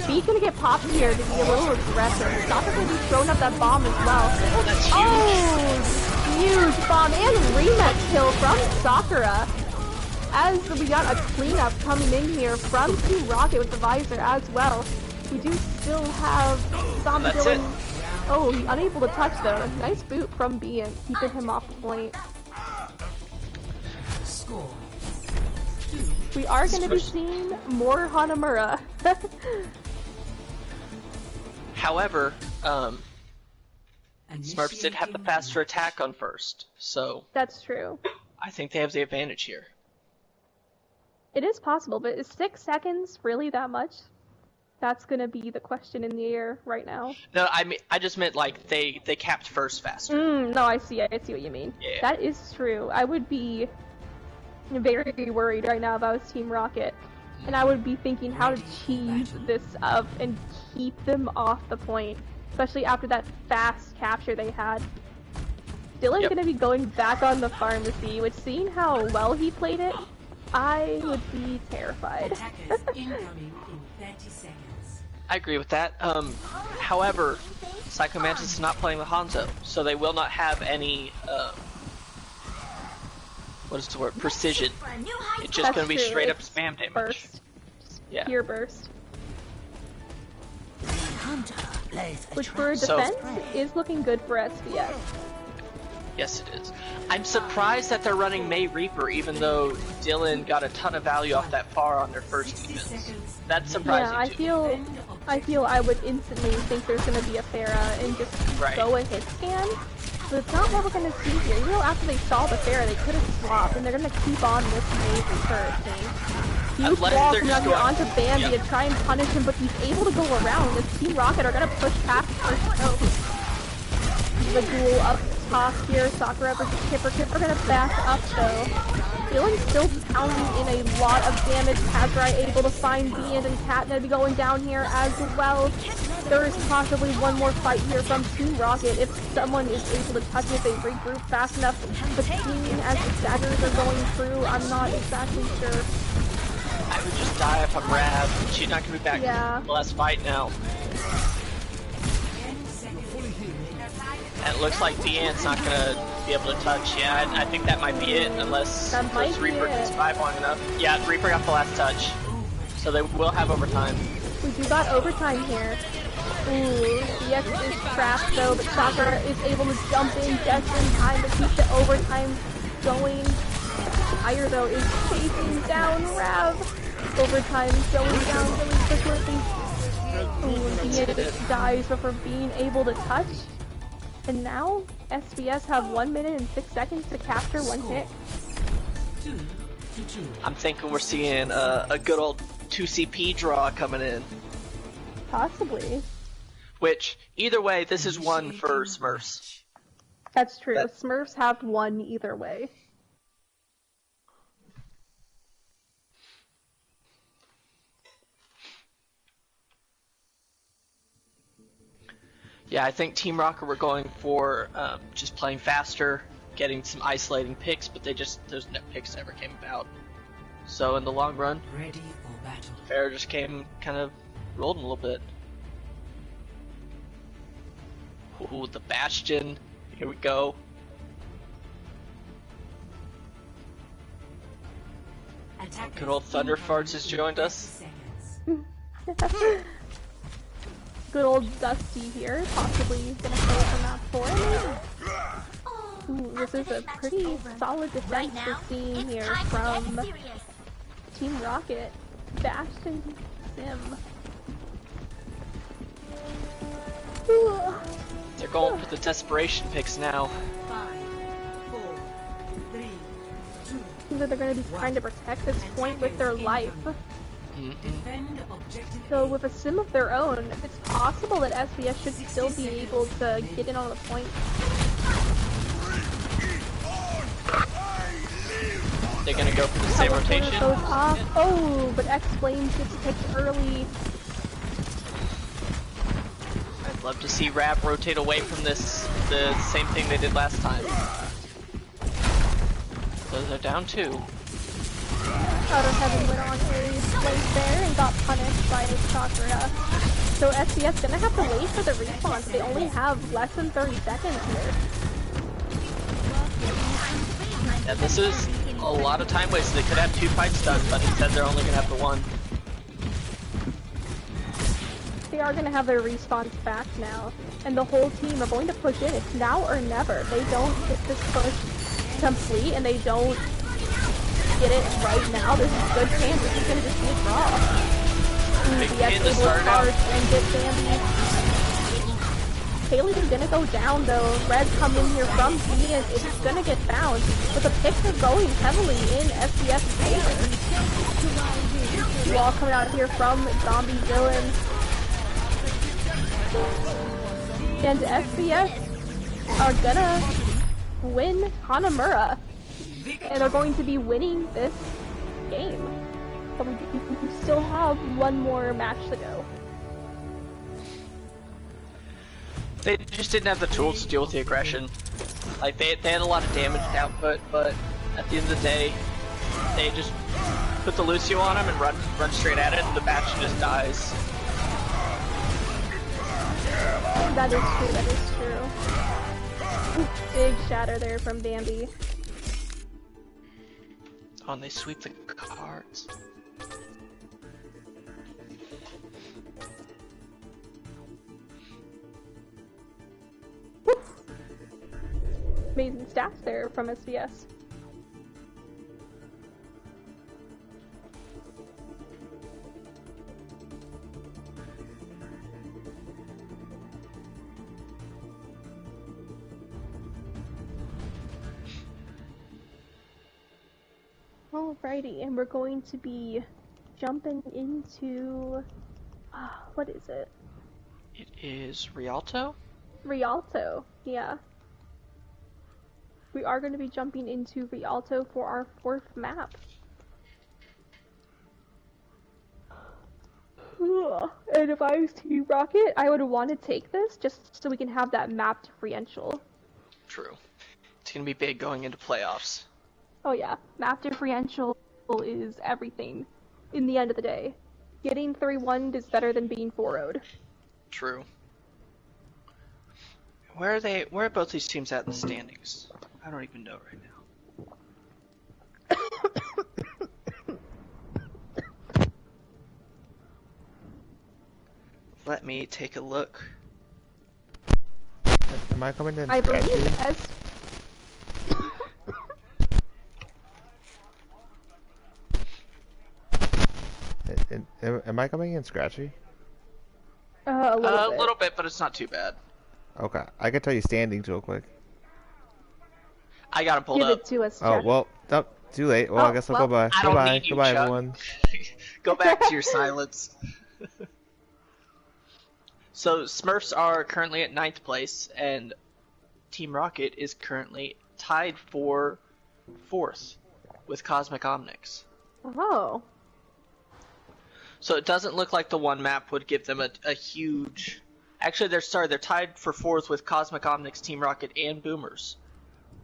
Beat's gonna get popped here to be a little aggressive. Soccer's gonna be throwing up that bomb as well. Oh, that's huge! Oh, huge bomb and rematch kill from Sakura. As we got a cleanup coming in here from Team Rocket with the Visor as well. We do still have Zombie That's Dylan. it. Oh, he's unable to touch though. Nice boot from Bean, keeping him off the point. Score. We are going to be seeing more Hanamura. However, Smurfs did have the faster attack on first, so That's true. I think they have the advantage here. It is possible, but is 6 seconds really that much? That's going to be the question in the air right now. No, I just meant like they capped first faster. No, I see what you mean. Yeah. That is true. I would be very worried right now if I was Team Rocket. And I would be thinking how to cheese this up and keep them off the point. Especially after that fast capture they had. Dylan's Yep. going to be going back on the pharmacy, which seeing how well he played it, I would be terrified. Attackers incoming in 30 seconds. I agree with that. However, Psycho Mantis is not playing with Hanzo, so they will not have any, what is the word? Precision. It's just That's going to be true. straight up It's spam damage. Burst. Yeah. Pure burst. Which for So- defense is looking good for SBS. Yes, it is. I'm surprised that they're running May Reaper, even though Dylan got a ton of value off that far on their first defense. That's surprising Yeah, too. I feel I would instantly think there's gonna be a Pharah and just Right. go a hit scan. But it's not what we're gonna see here. You know, after they saw the Pharah, they could have swapped, and they're gonna keep on this May Reaper thing. Huge Unless wall they're coming just out here going- onto Bambi Yep. to try and punish him, but he's able to go around. This Team Rocket are gonna push past first note. The duel up top here. Sakura versus Kipper. Kipper gonna back up though. Dylan's still pounding in a lot of damage. Kazrai able to find Bean and Cat gonna be going down here as well. There is possibly one more fight here from Team Rocket if someone is able to touch it, if they regroup fast enough. But seeing as the staggers are going through, I'm not exactly sure. I would just die if I'm Rav. She's not going to be back Yeah. in the last fight now. And it looks like Deanne's not going to be able to touch. Yeah, I think that might be it, unless That might be Reaper can it. survive long enough. Yeah, Reaper got the last touch. So they will have overtime. We do got overtime here. Ooh, DX is trapped though, but Sakura is able to jump in just in time to keep the overtime going. Fire though is chasing down Rav. Overtime going down really quickly. Ooh, DX dies before being able to touch. And now, SBS have 1 minute and 6 seconds to capture one hit. 2-2. I'm thinking we're seeing a good old 2CP draw coming in. Possibly. Which, either way, this is one for Smurfs. That's true. That- Smurfs have won either way. Yeah, I think Team Rocket were going for just playing faster, getting some isolating picks, but those picks never came about. So in the long run, Ready for battle. Fair just came kind of rolled a little bit. Ooh, the Bastion. Here we go. Attackers Good old Thunder incoming Farts has in joined 30 us. seconds. Good old Dusty here, possibly gonna play from map 4. Ooh, this is a pretty solid defense we're seeing here from Team Rocket. Bastion Sim. Ooh. They're going for the desperation picks now. 5, 4, 3, 2, Seems like they're gonna be trying to protect this point with their life. defend objective. So with a sim of their own, it's possible that SBS should still be able to get in on the point. They're gonna go for the same Teleporter rotation. goes off. Oh, but X Flames gets picked early. I'd love to see Rap rotate away from this, the same thing they did last time. So they're down 2. Outer Heaven went on a place there and got punished by his Sakura. So SBS gonna have to wait for the response. They only have less than 30 seconds here. Yeah, this is a lot of time wasted. They could have 2 fights done, but instead they're only gonna have the 1. They are gonna have their response back now. And the whole team are going to push in. It's now or never. They don't get this push complete and they don't get it right now. There's a good chance this is gonna just be a draw. Big Yes, pin to they will start out. charge and get Bambi. Haley's gonna go down though. Red come in here from B and it's gonna get found. But the picks are going heavily in SBS's favor. Wall coming out here from Zombie Villain. And SBS are gonna win Hanamura. And they're going to be winning this game. But we still have one more match to go. They just didn't have the tools to deal with the aggression. Like, they had a lot of damage output, but at the end of the day, they just put the Lucio on him and run straight at it, and the Bastion just dies. That is true, that is true. Ooh, big shatter there from Bambi. Oh, and they sweep the cards. Amazing stats there from SBS. Alrighty, and we're going to be jumping into what is it? It is Rialto? Rialto, yeah. We are going to be jumping into Rialto for our 4th map. And if I was Team Rocket, I would want to take this just so we can have that map differential. True. It's gonna be big going into playoffs. Oh yeah, map differential is everything in the end of the day. Getting 3-1 is better than being 4-0'd. True. Where are both these teams at in the standings? I don't even know right now. Let me take a look. Am I coming in? I believe as Am I coming in scratchy? a little bit. But it's not too bad. Okay, I can tell you standings real quick. I got him pulled Give up. it to us, Oh Jack. well, too late. Well, I Oh, guess I'll well, go bye. I don't Goodbye, need you, goodbye, Chuck. everyone. Go back to your silence. So Smurfs are currently at 9th place, and Team Rocket is currently tied for 4th with Cosmic Omnics. Oh. So it doesn't look like the one map would give them a huge... Actually, they're tied for 4th with Cosmic Omnics, Team Rocket, and Boomers.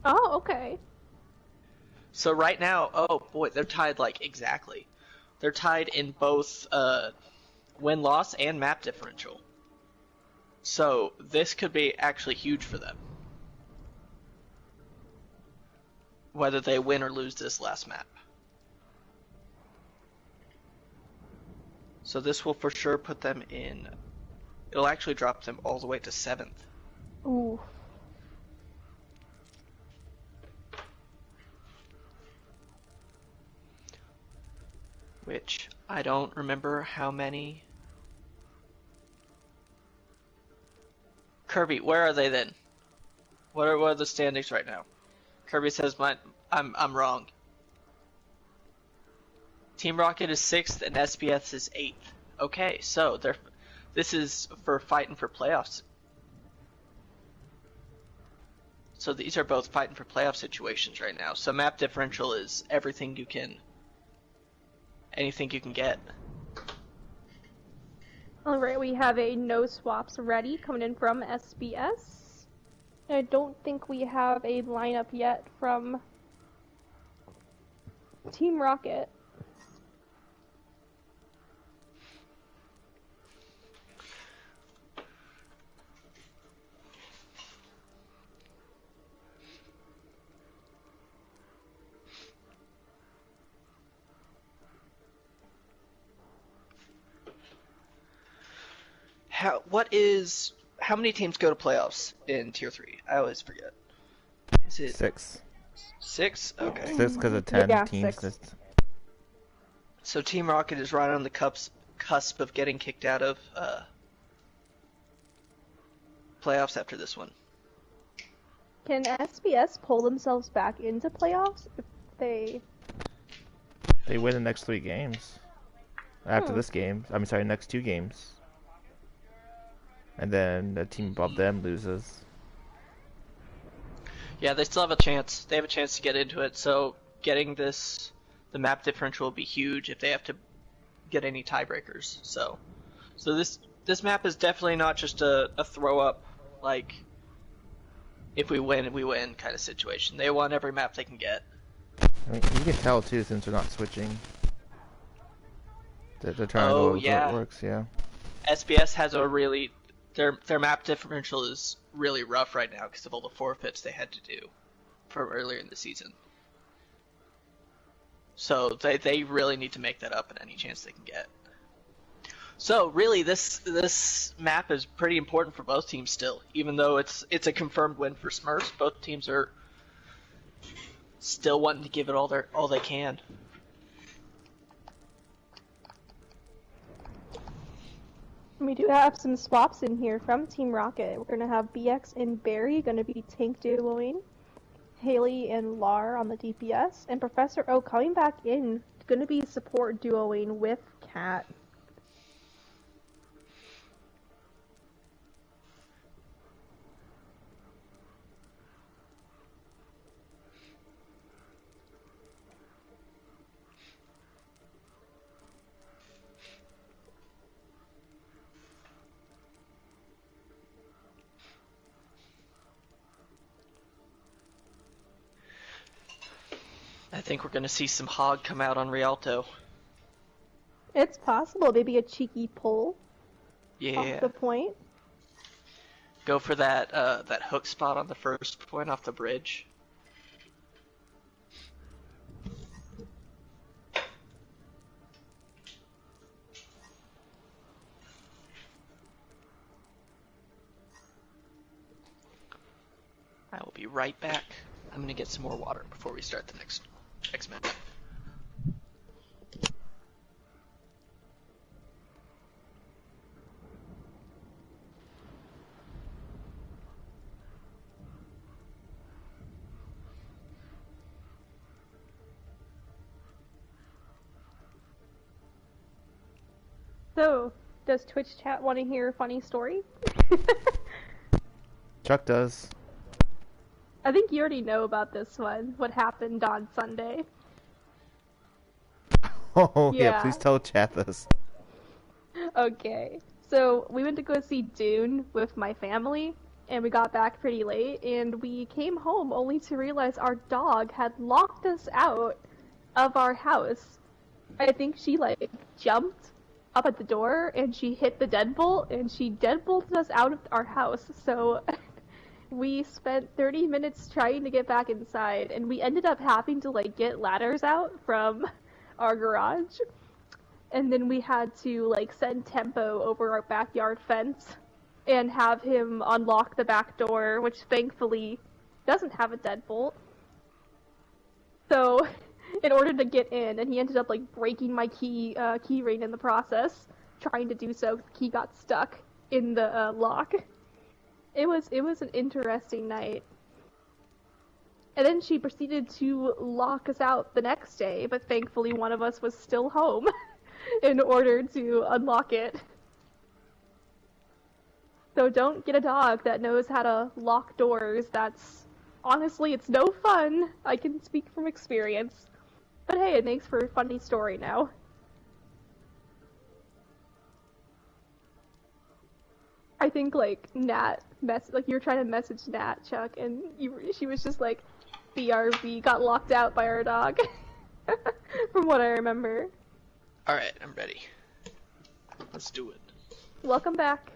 Oh, okay. So right now, oh boy, they're tied like exactly. They're tied in both win-loss and map differential. So this could be actually huge for them, whether they win or lose this last map. So this will for sure put them in. It'll actually drop them all the way to 7th. Ooh. Which I don't remember how many. Kirby, where are they then? What are the standings right now? Kirby says I'm wrong. Team Rocket is 6th and SBS is 8th. Okay, so this is for fighting for playoffs. So these are both fighting for playoff situations right now. So map differential is anything you can get. Alright, we have a no swaps ready coming in from SBS. I don't think we have a lineup yet from Team Rocket. How many teams go to playoffs in Tier 3? I always forget. Is it 6. 6? Okay. 6 because of 10 Yeah, teams. 6. So Team Rocket is right on the cusp of getting kicked out of playoffs after this one. Can SBS pull themselves back into playoffs if they... They win the next 3 games. After this game. Next 2 games. And then the team above them loses. Yeah, they still have a chance. They have a chance to get into it, so getting the map differential will be huge if they have to get any tiebreakers. So this map is definitely not just a throw up, like, if we win, we win kind of situation. They want every map they can get. I mean, you can tell too since they're not switching. They're trying to do yeah. it works, yeah. SBS has a really their map differential is really rough right now because of all the forfeits they had to do from earlier in the season. So they really need to make that up at any chance they can get. So really, this map is pretty important for both teams still, even though it's a confirmed win for Smurfs. Both teams are still wanting to give it all they can. We do have some swaps in here from Team Rocket. We're going to have BX and Barry going to be tank duoing, Haley and Lar on the DPS, and Professor O coming back in, going to be support duoing with Cat. I think we're going to see some hog come out on Rialto. It's possible, maybe a cheeky pull Yeah. off the point. Go for that hook spot on the first point off the bridge. I will be right back. I'm gonna get some more water before we start the next minute. So, does Twitch chat want to hear a funny story? Chuck does. I think you already know about this one, what happened on Sunday. Oh, yeah, Yeah. please tell chat this. Okay, so we went to go see Dune with my family, and we got back pretty late, and we came home only to realize our dog had locked us out of our house I think she like jumped up at the door and she hit the deadbolt and she deadbolted us out of our house. So we spent 30 minutes trying to get back inside and we ended up having to like get ladders out from our garage. And then we had to like send Tempo over our backyard fence and have him unlock the back door, which thankfully doesn't have a deadbolt. So in order to get in, and he ended up like breaking my key ring in the process, trying to do so. The key got stuck in the lock. It was an interesting night. And then she proceeded to lock us out the next day, but thankfully one of us was still home in order to unlock it. So don't get a dog that knows how to lock doors. That's honestly, it's no fun. I can speak from experience. But hey, it makes for a funny story now. I think like Nat you're trying to message Nat, Chuck, and she was just like, BRB got locked out by our dog. From what I remember. Alright, I'm ready. Let's do it. Welcome back.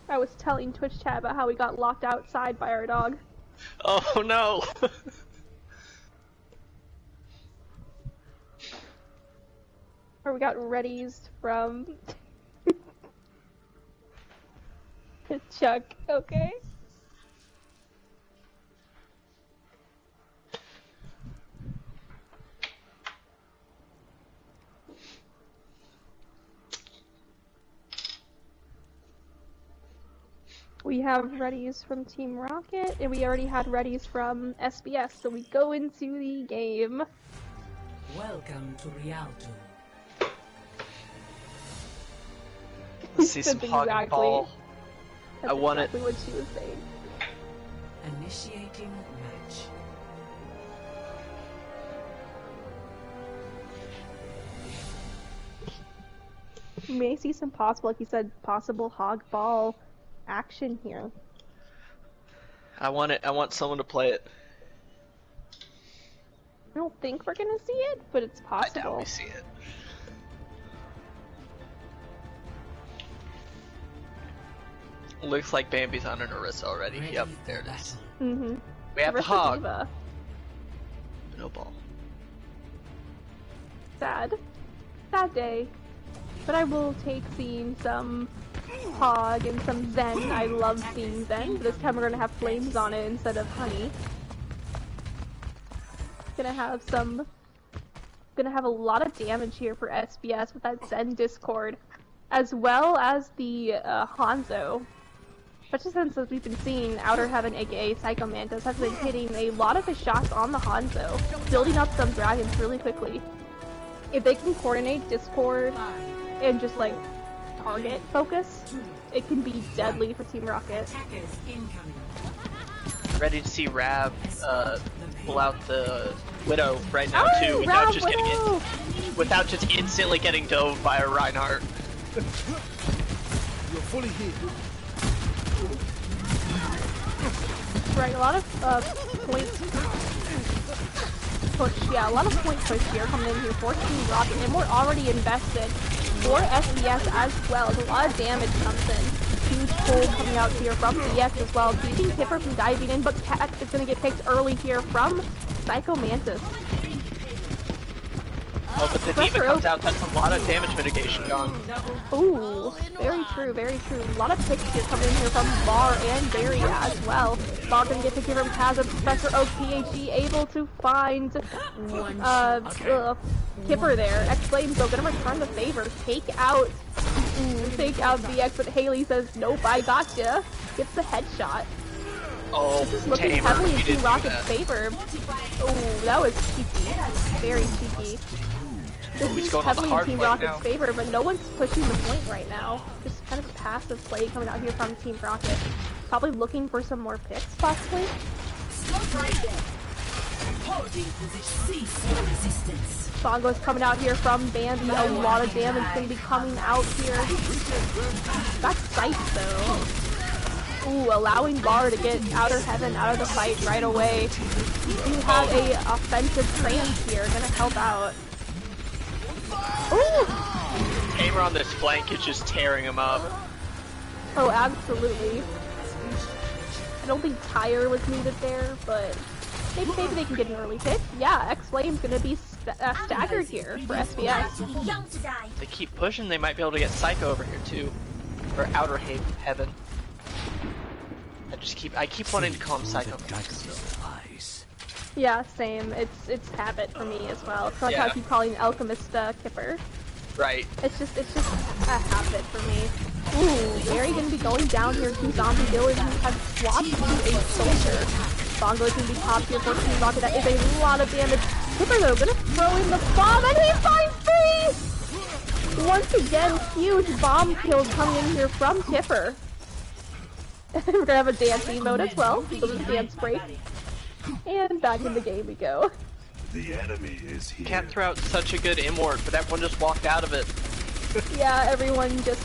I was telling Twitch chat about how we got locked outside by our dog. Oh no! Or we got readies from Chuck, okay? We have readies from Team Rocket, and we already had readies from SBS, so we go into the game. Welcome to Rialto. Let's see some That's hog and ball. That's I want exactly what she was saying. Initiating match. You may see some possible, like you said, possible hog ball action here. I want it. I want someone to play it. I don't think we're gonna see it, but it's I doubt possible. we see it. Looks like Bambi's on an Orisa already. Ready Yep, for there it is. battle. Mm-hmm. We have the Versus hog. Diva. No ball. Sad. Sad day. But I will take seeing some hog and some Zen. I love seeing Zen, but this time we're gonna have flames on it instead of honey. Gonna have a lot of damage here for SBS with that Zen Discord, as well as the Hanzo. Especially since, as we've been seeing, Outer Heaven, aka Psycho Mantis, has been hitting a lot of his shots on the Hanzo, building up some dragons really quickly. If they can coordinate Discord and just like target focus, it can be deadly for Team Rocket. Attackers incoming. Ready to see Rav pull out the Widow right now Oh, too, without Rav just getting Widow! without just instantly getting dove by a Reinhardt. You're fully healed. Right, a lot of point push, yeah, a lot of point push here coming in here for Team Rocket, and we're already invested for SBS as well. A lot of damage comes in. Huge pull coming out here from BS as well, keeping Kipper from diving in, but Cat is going to get picked early here from Psycho Mantis. Oh, but the Diva comes out, that's a lot of damage mitigation gone. Ooh, very true, very true. A lot of picks here coming in here from Bar and Barry as well. Bar gonna get picked here from Kaz, Professor Oak, PhD, able to find Kipper there. X-Flames though gonna return the favor, take out VX, but Haley says, nope, I gotcha. Gets the headshot. Oh, This is looking Tamer, heavily in you Team didn't do Rocket's that. favor. Oh, that was cheeky. Very cheeky. This He's is going on the heavily in hard Team play Rocket's now. favor, but no one's pushing the point right now. Just kind of passive play coming out here from Team Rocket. Probably looking for some more picks, possibly. Bongo's coming out here from Bambi. A lot of damage going to be coming out here. Got sight though. Ooh, allowing Lar to get Outer Heaven out of the fight right away. You have a offensive trance here, gonna help out. Ooh! Tamer on this flank is just tearing him up. Oh, absolutely. I don't think Tire was needed there, but maybe they can get an early pick. Yeah, X-Flame's gonna be staggered here for SBS. They keep pushing, they might be able to get Psycho over here too. Or Outer Heaven. I keep wanting to call him Psycho. Yeah, same. It's habit for me as well. It's like how I keep calling Alchemist Kipper. Right. It's just a habit for me. Ooh, Barry gonna be going down here to Zombie Village who has swapped to a soldier. Bongo's gonna be popped here for Team Rocket. That is a lot of damage. Kipper though gonna throw in the bomb and he finds three! Once again, huge bomb kills coming in here from Kipper. We're gonna have a dancing mode as well. So the dance break. And back in the game we go. The enemy is here. Can't throw out such a good immort, but everyone just walked out of it. Yeah, everyone just...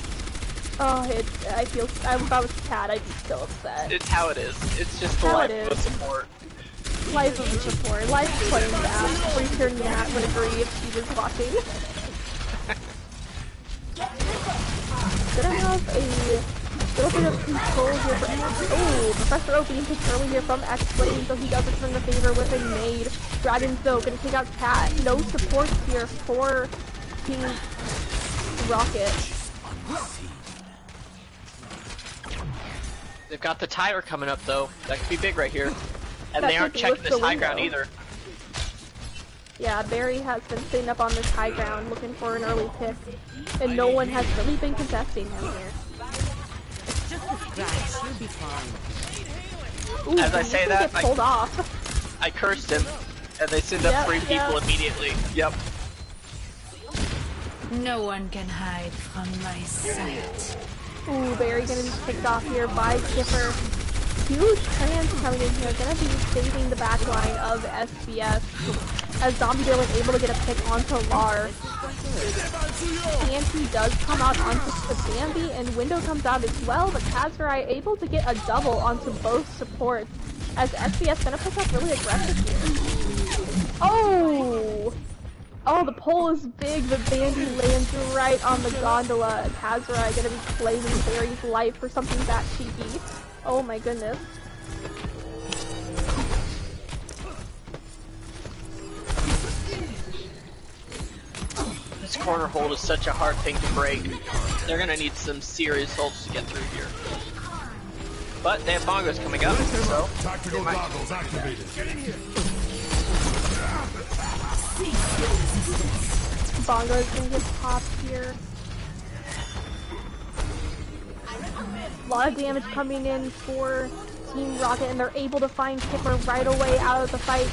Oh, if I was Cat, I'd be so upset. It's how it is. It's just the How life it of is. support. Life of the support. Life playing that. Pretty sure Nat would agree if she was watching. Gonna have a little bit of control here for Professor Oak being picked early here from X-Flame, so he does return the favor with a nade. Dragons though gonna take out Cat. No support here for Team Rocket. They've got the tire coming up though. That could be big right here. And That they aren't could checking lift this the high ground window. either. Yeah, Barry has been sitting up on this high ground looking for an early pick, and no one has really been contesting him here. Ooh, As I he's say gonna that, get pulled off. I cursed him, and they send up 3 people immediately. Yep. No one can hide from my sight. Ooh, Barry gonna be picked off here by Kipper. Huge trans coming in here, gonna be saving the back line of SBS. As Zombie Villain able to get a pick onto Lar. TNT does come out onto the Bambi, and Window comes out as well, but Kazurai able to get a double onto both supports. As SBS gonna push up really aggressive here. Oh! Oh, the pole is big, the Bambi lands right on the gondola. Kazurai gonna be claiming Barry's life for something that cheeky. Oh my goodness. This corner hold is such a hard thing to break. They're gonna need some serious holds to get through here. But they have bongos coming up, so Tactical goggles activated. Bongo is gonna get popped here. A lot of damage coming in for Team Rocket, and they're able to find Kipper right away out of the fight.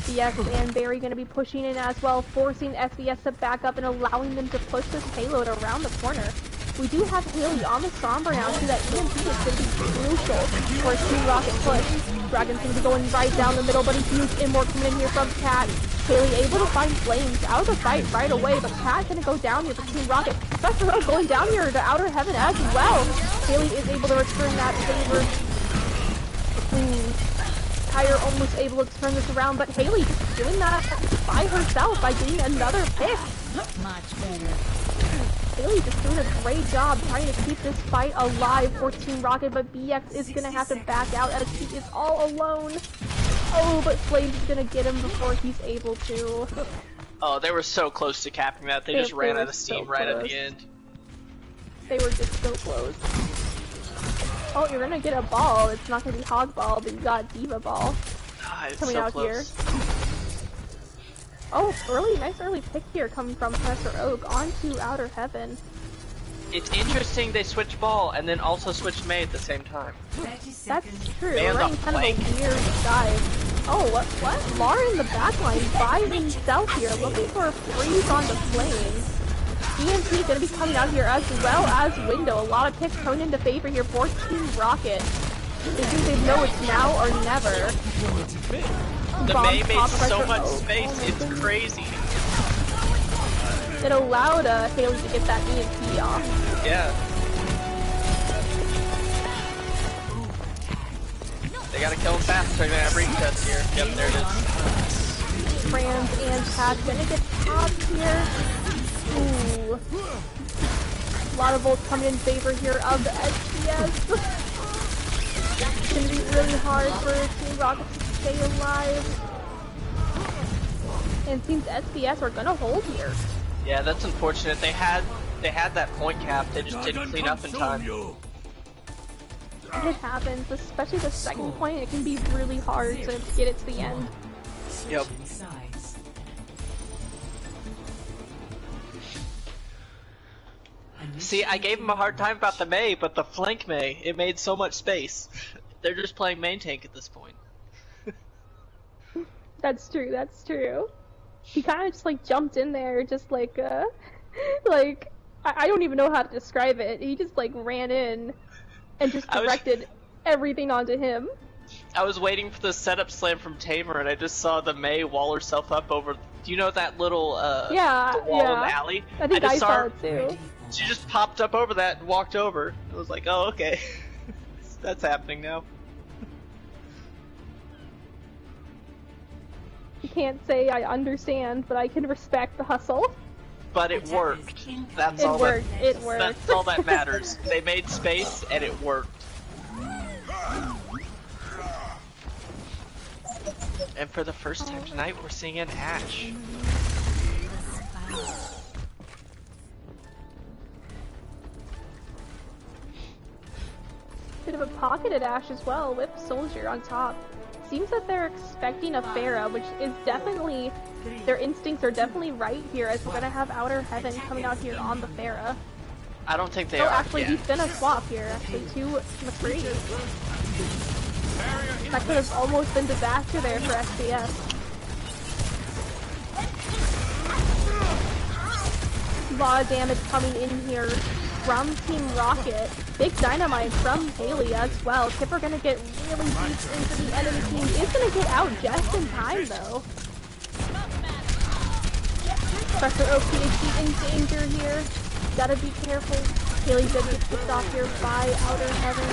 SBS and Barry gonna be pushing in as well, forcing SBS to back up and allowing them to push this payload around the corner. We do have Haley on the Sombra now, so that EMP is gonna be crucial for a Team Rocket push. Dragon's gonna be going right down the middle, but a huge immort coming in here from Cat. Haley able to find Flames out of the fight right away, but Cat's gonna go down here for Team Rocket. Professor Oak going down here to Outer Heaven as well. Haley is able to return that favor. Tyre almost able to turn this around, but Haley just doing that by herself by getting another pick. Much better. Haley just doing a great job trying to keep this fight alive for Team Rocket, but BX is gonna have to back out as he is all alone. Oh, but Flames is gonna get him before he's able to. oh, they were so close to capping that. They just ran out of steam right at the end. They were just so close. Oh, you're gonna get a ball. It's not gonna be Hog Ball, but you got Diva Ball Ah, it's coming so out close. here. Oh, nice early pick here coming from Professor Oak onto Outer Heaven. It's interesting they switched ball and then also switched May at the same time. That's true. Man, We're running the kind of a weird dive. Oh, what? Lar in the backline by himself here, looking for a freeze on the Flames. EMP gonna be coming out here as well as Window. A lot of picks coming into favor here for Team Rocket. They think they know it's now or never. The Bomb May made top so Professor much Oak. space, Oh my it's goodness. crazy. It allowed Haley to get that EMP off. Yeah. They gotta kill him fast so they have breach test here. Yep, there it is. Rams and Pat gonna get popped here. Ooh. A lot of volts coming in favor here of the SPS. It's gonna be really hard for Team Rocket to stay alive. And it seems SPS are gonna hold here. Yeah, that's unfortunate. They had that point cap, they just didn't clean up in time. It happens, especially the second point. It can be really hard to get it to the end. Yep. See, I gave him a hard time about the Mei, but the flank Mei, it made so much space. They're just playing main tank at this point. That's true, that's true. He kind of just like jumped in there, just like, like, I don't even know how to describe it. He just like ran in and just directed everything onto him. I was waiting for the setup slam from Tamer, and I just saw the Mei wall herself up over. Do you know that little the wall in the alley? I think I saw her, it too. She just popped up over that and walked over. I was like, oh, okay. That's happening now. You can't say I understand, but I can respect the hustle. But it worked. That's It all worked. that. It worked. That's all that matters. They made space and it worked. And for the first time tonight, we're seeing an Ashe. Bit of a pocketed Ashe as well with Soldier on top. Seems that they're expecting a Pharah, which is definitely, their instincts are definitely right here, as we're gonna have Outer Heaven coming out here on the Pharah. I don't think they Oh, are. actually, he's gonna swap here. Actually, 2 McCree. That could have almost been disaster there for SPS. A lot of damage coming in here from Team Rocket. Big dynamite from Haley as well. Kipper gonna get really deep into the enemy team. Is gonna get out just in time though. Professor OPHD in danger here. Gotta be careful. Haley did get picked off here by Outer Heaven.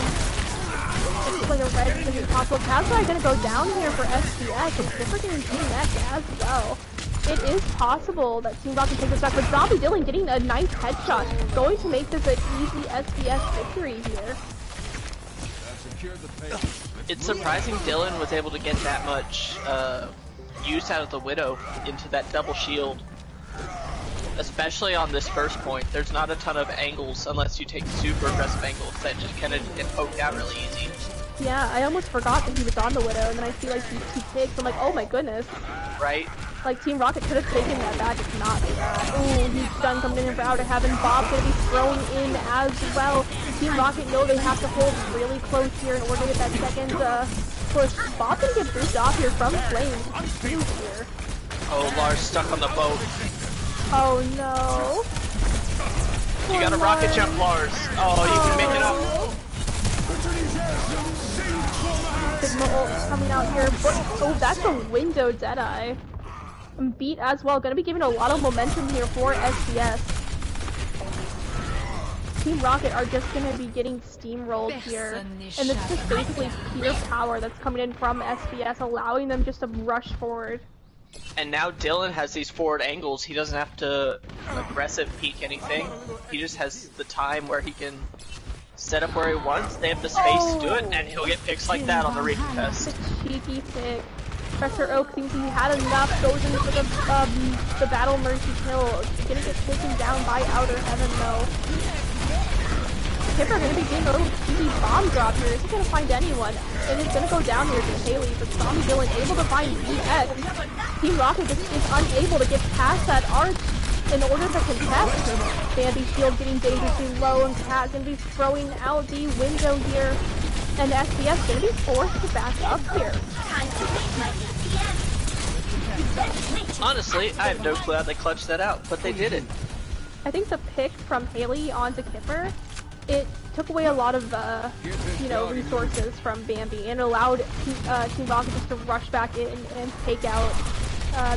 Looks like a red is impossible. Kazai gonna go down here for SPS, and Kipper getting T-Neck as well. It is possible that Team Rocket can take this back, but Zombie Dylan getting a nice headshot, going to make this an easy SPS victory here. It's surprising Dylan was able to get that much use out of the Widow into that double shield. Especially on this first point, there's not a ton of angles unless you take super aggressive angles that just kind of get poked out really easy. Yeah, I almost forgot that he was on the Widow, and then I see like these 2 picks, I'm like, oh my goodness. Right? Like, Team Rocket could have taken that back, it's not that. Ooh, huge stun coming in for Outer Heaven. Bob's gonna be thrown in as well. Team Rocket know they have to hold really close here in order to get that second push. Bob's gonna get boosted off here from Flames. Huge here. Oh, Lars stuck on the boat. Oh no. You gotta rocket jump, Lars. Oh, you can make it up. Sigma ult coming out here, but oh, that's a window Deadeye. And Beat as well, gonna be giving a lot of momentum here for SPS. Team Rocket are just gonna be getting steamrolled here, and it's just basically pure power that's coming in from SPS, allowing them just to rush forward. And now Dylan has these forward angles. He doesn't have to aggressive peek anything. He just has the time where he can set up where he wants. They have the space to do it, and he'll get picks like that on the recontest. Cheeky pick. Professor Oak thinks he had enough, goes in for the Battle Mercy kill. Gonna get taken down by Outer Heaven though. Kipper gonna be getting a little cheeky bomb drop here. Isn't gonna find anyone, and it's gonna go down here to Haley. But Zombie Dylan able to find EX. Team Rocket just is unable to get past that arch in order to contest. Bambi shield getting dangerously low, and Cat gonna be throwing out the window here. And SPS gonna be forced to back up here. Honestly, I have no clue how they clutched that out, but they did it. I think the pick from Haley onto Kipper, it took away a lot of, resources from Bambi and allowed Team Rocket just to rush back in and take out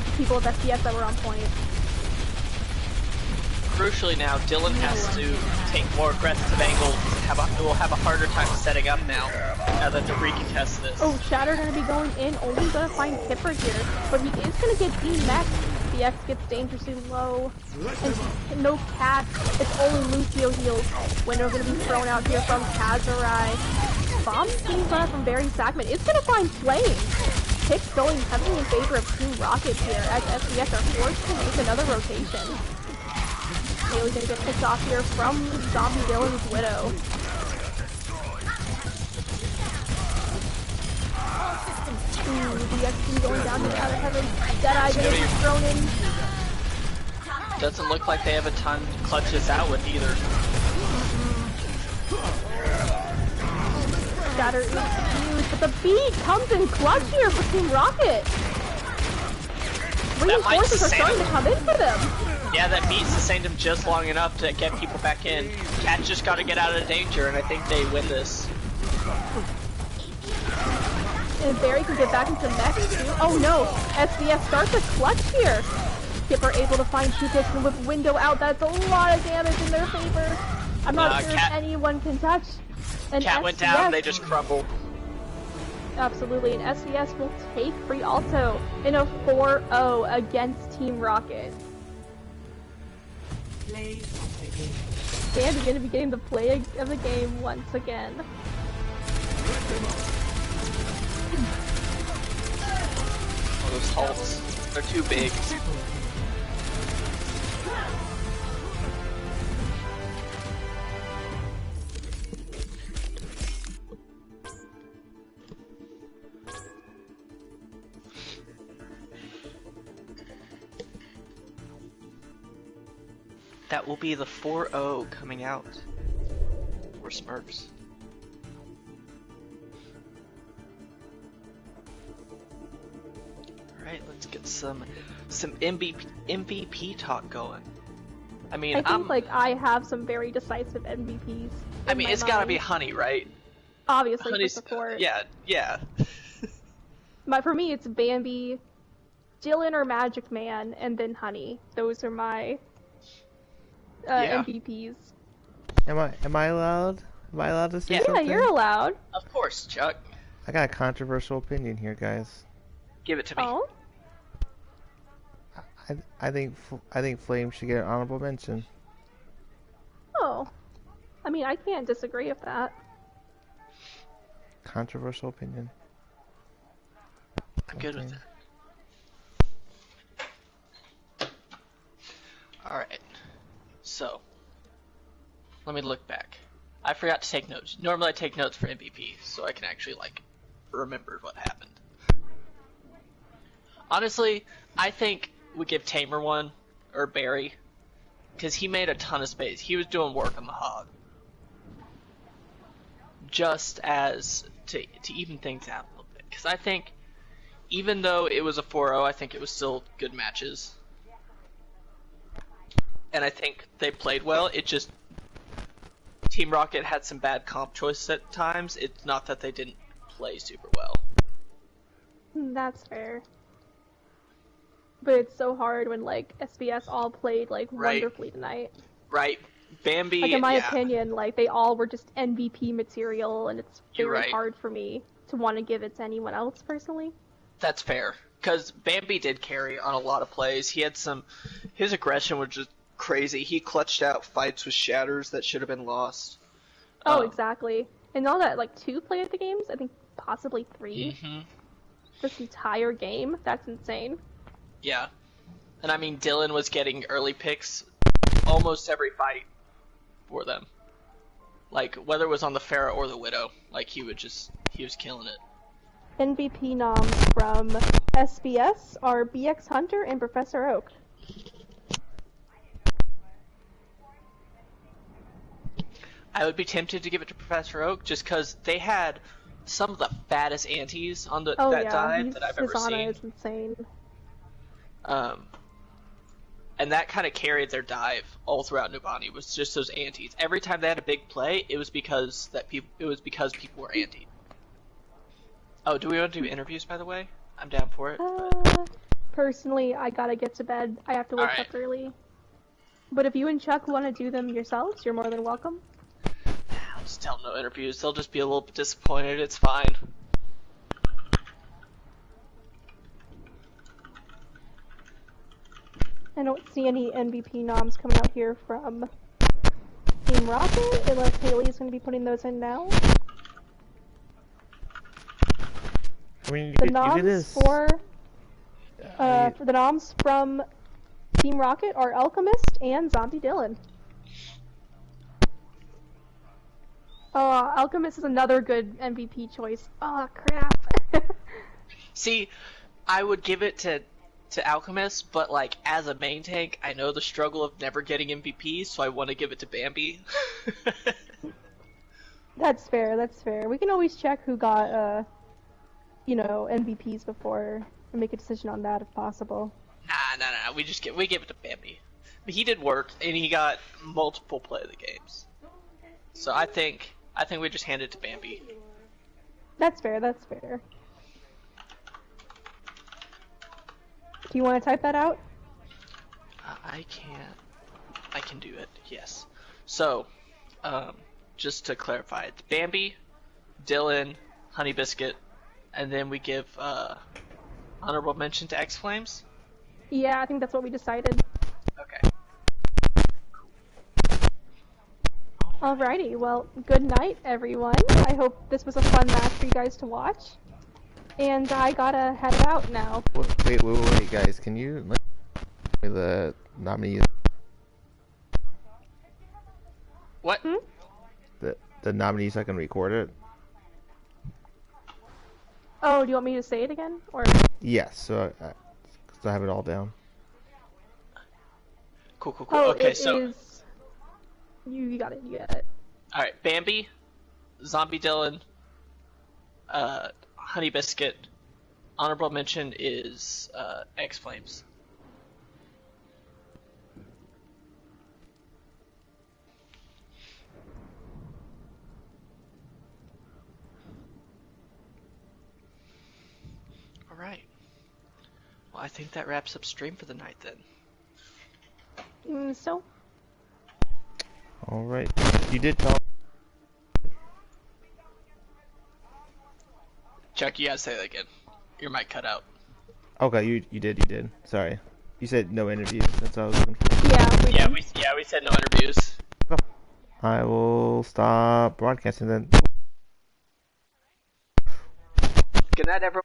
the people of SPS that were on point. crucially now, Dylan has to take more aggressive angles and will have a harder time setting up now that to recontest this. Oh, Shatter gonna be going in, only gonna find Kipper here, but he is gonna get D-Max. BX gets dangerously low, and no Cat, it's only Lucio heals. Window gonna be thrown out here from Kazurai. Bomb being thrown out from Barry Sackman. It's gonna find Flame. Picks going heavily in favor of Team Rocket here, as SBS are forced to make another rotation. Haley's gonna get picked off here from Zombie Dylan's Widow. Ooh, the XP going down to out of heaven. Deadeye gonna be thrown in. Doesn't look like they have a ton to clutch this out with either. Shatter is huge, but the beat comes in clutch here for Team Rocket. Reinforcements are starting to come in for them. Yeah, that beat sustained him just long enough to get people back in. Cat just got to get out of danger, and I think they win this. And Barry can get back into mech too. Oh no, SBS starts a clutch here. Skipper able to find 2 picks, and with Window out, that's a lot of damage in their favor. I'm not sure if anyone can touch. And Cat went down, they just crumbled. Absolutely, and SBS will take free Alto in a 4-0 against Team Rocket. Play of the game. Sandy's gonna be getting the play of the game once again. Oh, those halts, they're too big. That will be the 4-0 coming out for Smurfs. Alright, let's get some MVP talk going. I mean, I think like I have some very decisive MVPs. I mean, it's gotta be Honey, right? Obviously, Honey's, for support. yeah. For me, it's Bambi, Dylan or Magic Man, and then Honey. Those are my MVPs. Am I allowed? Am I allowed to say something? Yeah, you're allowed. Of course, Chuck. I got a controversial opinion here, guys. Give it to me. Oh? I think Flame should get an honorable mention. Oh. I mean, I can't disagree with that. Controversial opinion. I'm good with that. Alright. So, let me look back. I forgot to take notes. Normally I take notes for MVP, so I can actually, like, remember what happened. Honestly, I think we give Tamer one, or Barry, because he made a ton of space. He was doing work on the hog. Just as to even things out a little bit. Because I think, even though it was a 4-0, I think it was still good matches. And I think they played well. It just, Team Rocket had some bad comp choices at times. It's not that they didn't play super well. That's fair. But it's so hard when, like, SBS all played, like, wonderfully tonight. Right. Bambi, like, in my opinion, like, they all were just MVP material, and it's very hard for me to want to give it to anyone else, personally. That's fair. Because Bambi did carry on a lot of plays. He had his aggression was just crazy. He clutched out fights with shatters that should have been lost. Oh, exactly. And all that, like, 2 play at the games? I think possibly 3. Mm-hmm. This entire game? That's insane. Yeah. And I mean, Dylan was getting early picks almost every fight for them. Like, whether it was on the Pharah or the Widow, like, he was killing it. MVP noms from SBS are BX Hunter and Professor Oak. I would be tempted to give it to Professor Oak just because they had some of the fattest antis on that dive that I've ever seen. His is insane. And that kind of carried their dive all throughout Nubani, was just those antis. Every time they had a big play, it was because people were anti. Oh, do we want to do interviews, by the way? I'm down for it. Personally, I gotta get to bed. I have to wake up early. But if you and Chuck want to do them yourselves, you're more than welcome. I'll just tell them no interviews. They'll just be a little bit disappointed. It's fine. I don't see any MVP noms coming out here from Team Rocket, unless Haley's going to be putting those in now. I mean, The you noms could just... for the noms from Team Rocket are Alchemist and Zombie Dylan. Oh, Alchemist is another good MVP choice. Oh, crap. See, I would give it to Alchemist, but like as a main tank, I know the struggle of never getting MVP, so I want to give it to Bambi. That's fair, that's fair. We can always check who got, MVPs before and make a decision on that if possible. Nah. We give it to Bambi. But he did work, and he got multiple play of the games. So I think we just hand it to Bambi. That's fair, that's fair. Do you want to type that out? I can do it, yes. So, just to clarify, it's Bambi, Dylan, Honey Biscuit, and then we give honorable mention to X Flames? Yeah, I think that's what we decided. Okay. Alrighty, well, good night, everyone. I hope this was a fun match for you guys to watch. And I gotta head out now. Wait, guys, can you let me the nominees? What? The nominees, so I can record it? Oh, do you want me to say it again? Or Yes, so I have it all down. Cool. Oh, Okay, it so is... You got it, you got it. alright, Bambi, Zombie Dylan, Honey Biscuit. Honorable mention is X Flames. Alright. Well, I think that wraps up stream for the night then. So, Alright. You did talk. Chuck, you gotta say that again. Your mic cut out. Okay, you did. Sorry. You said no interviews. That's what I was looking for. yeah, We said no interviews. I will stop broadcasting then. Good night, everyone.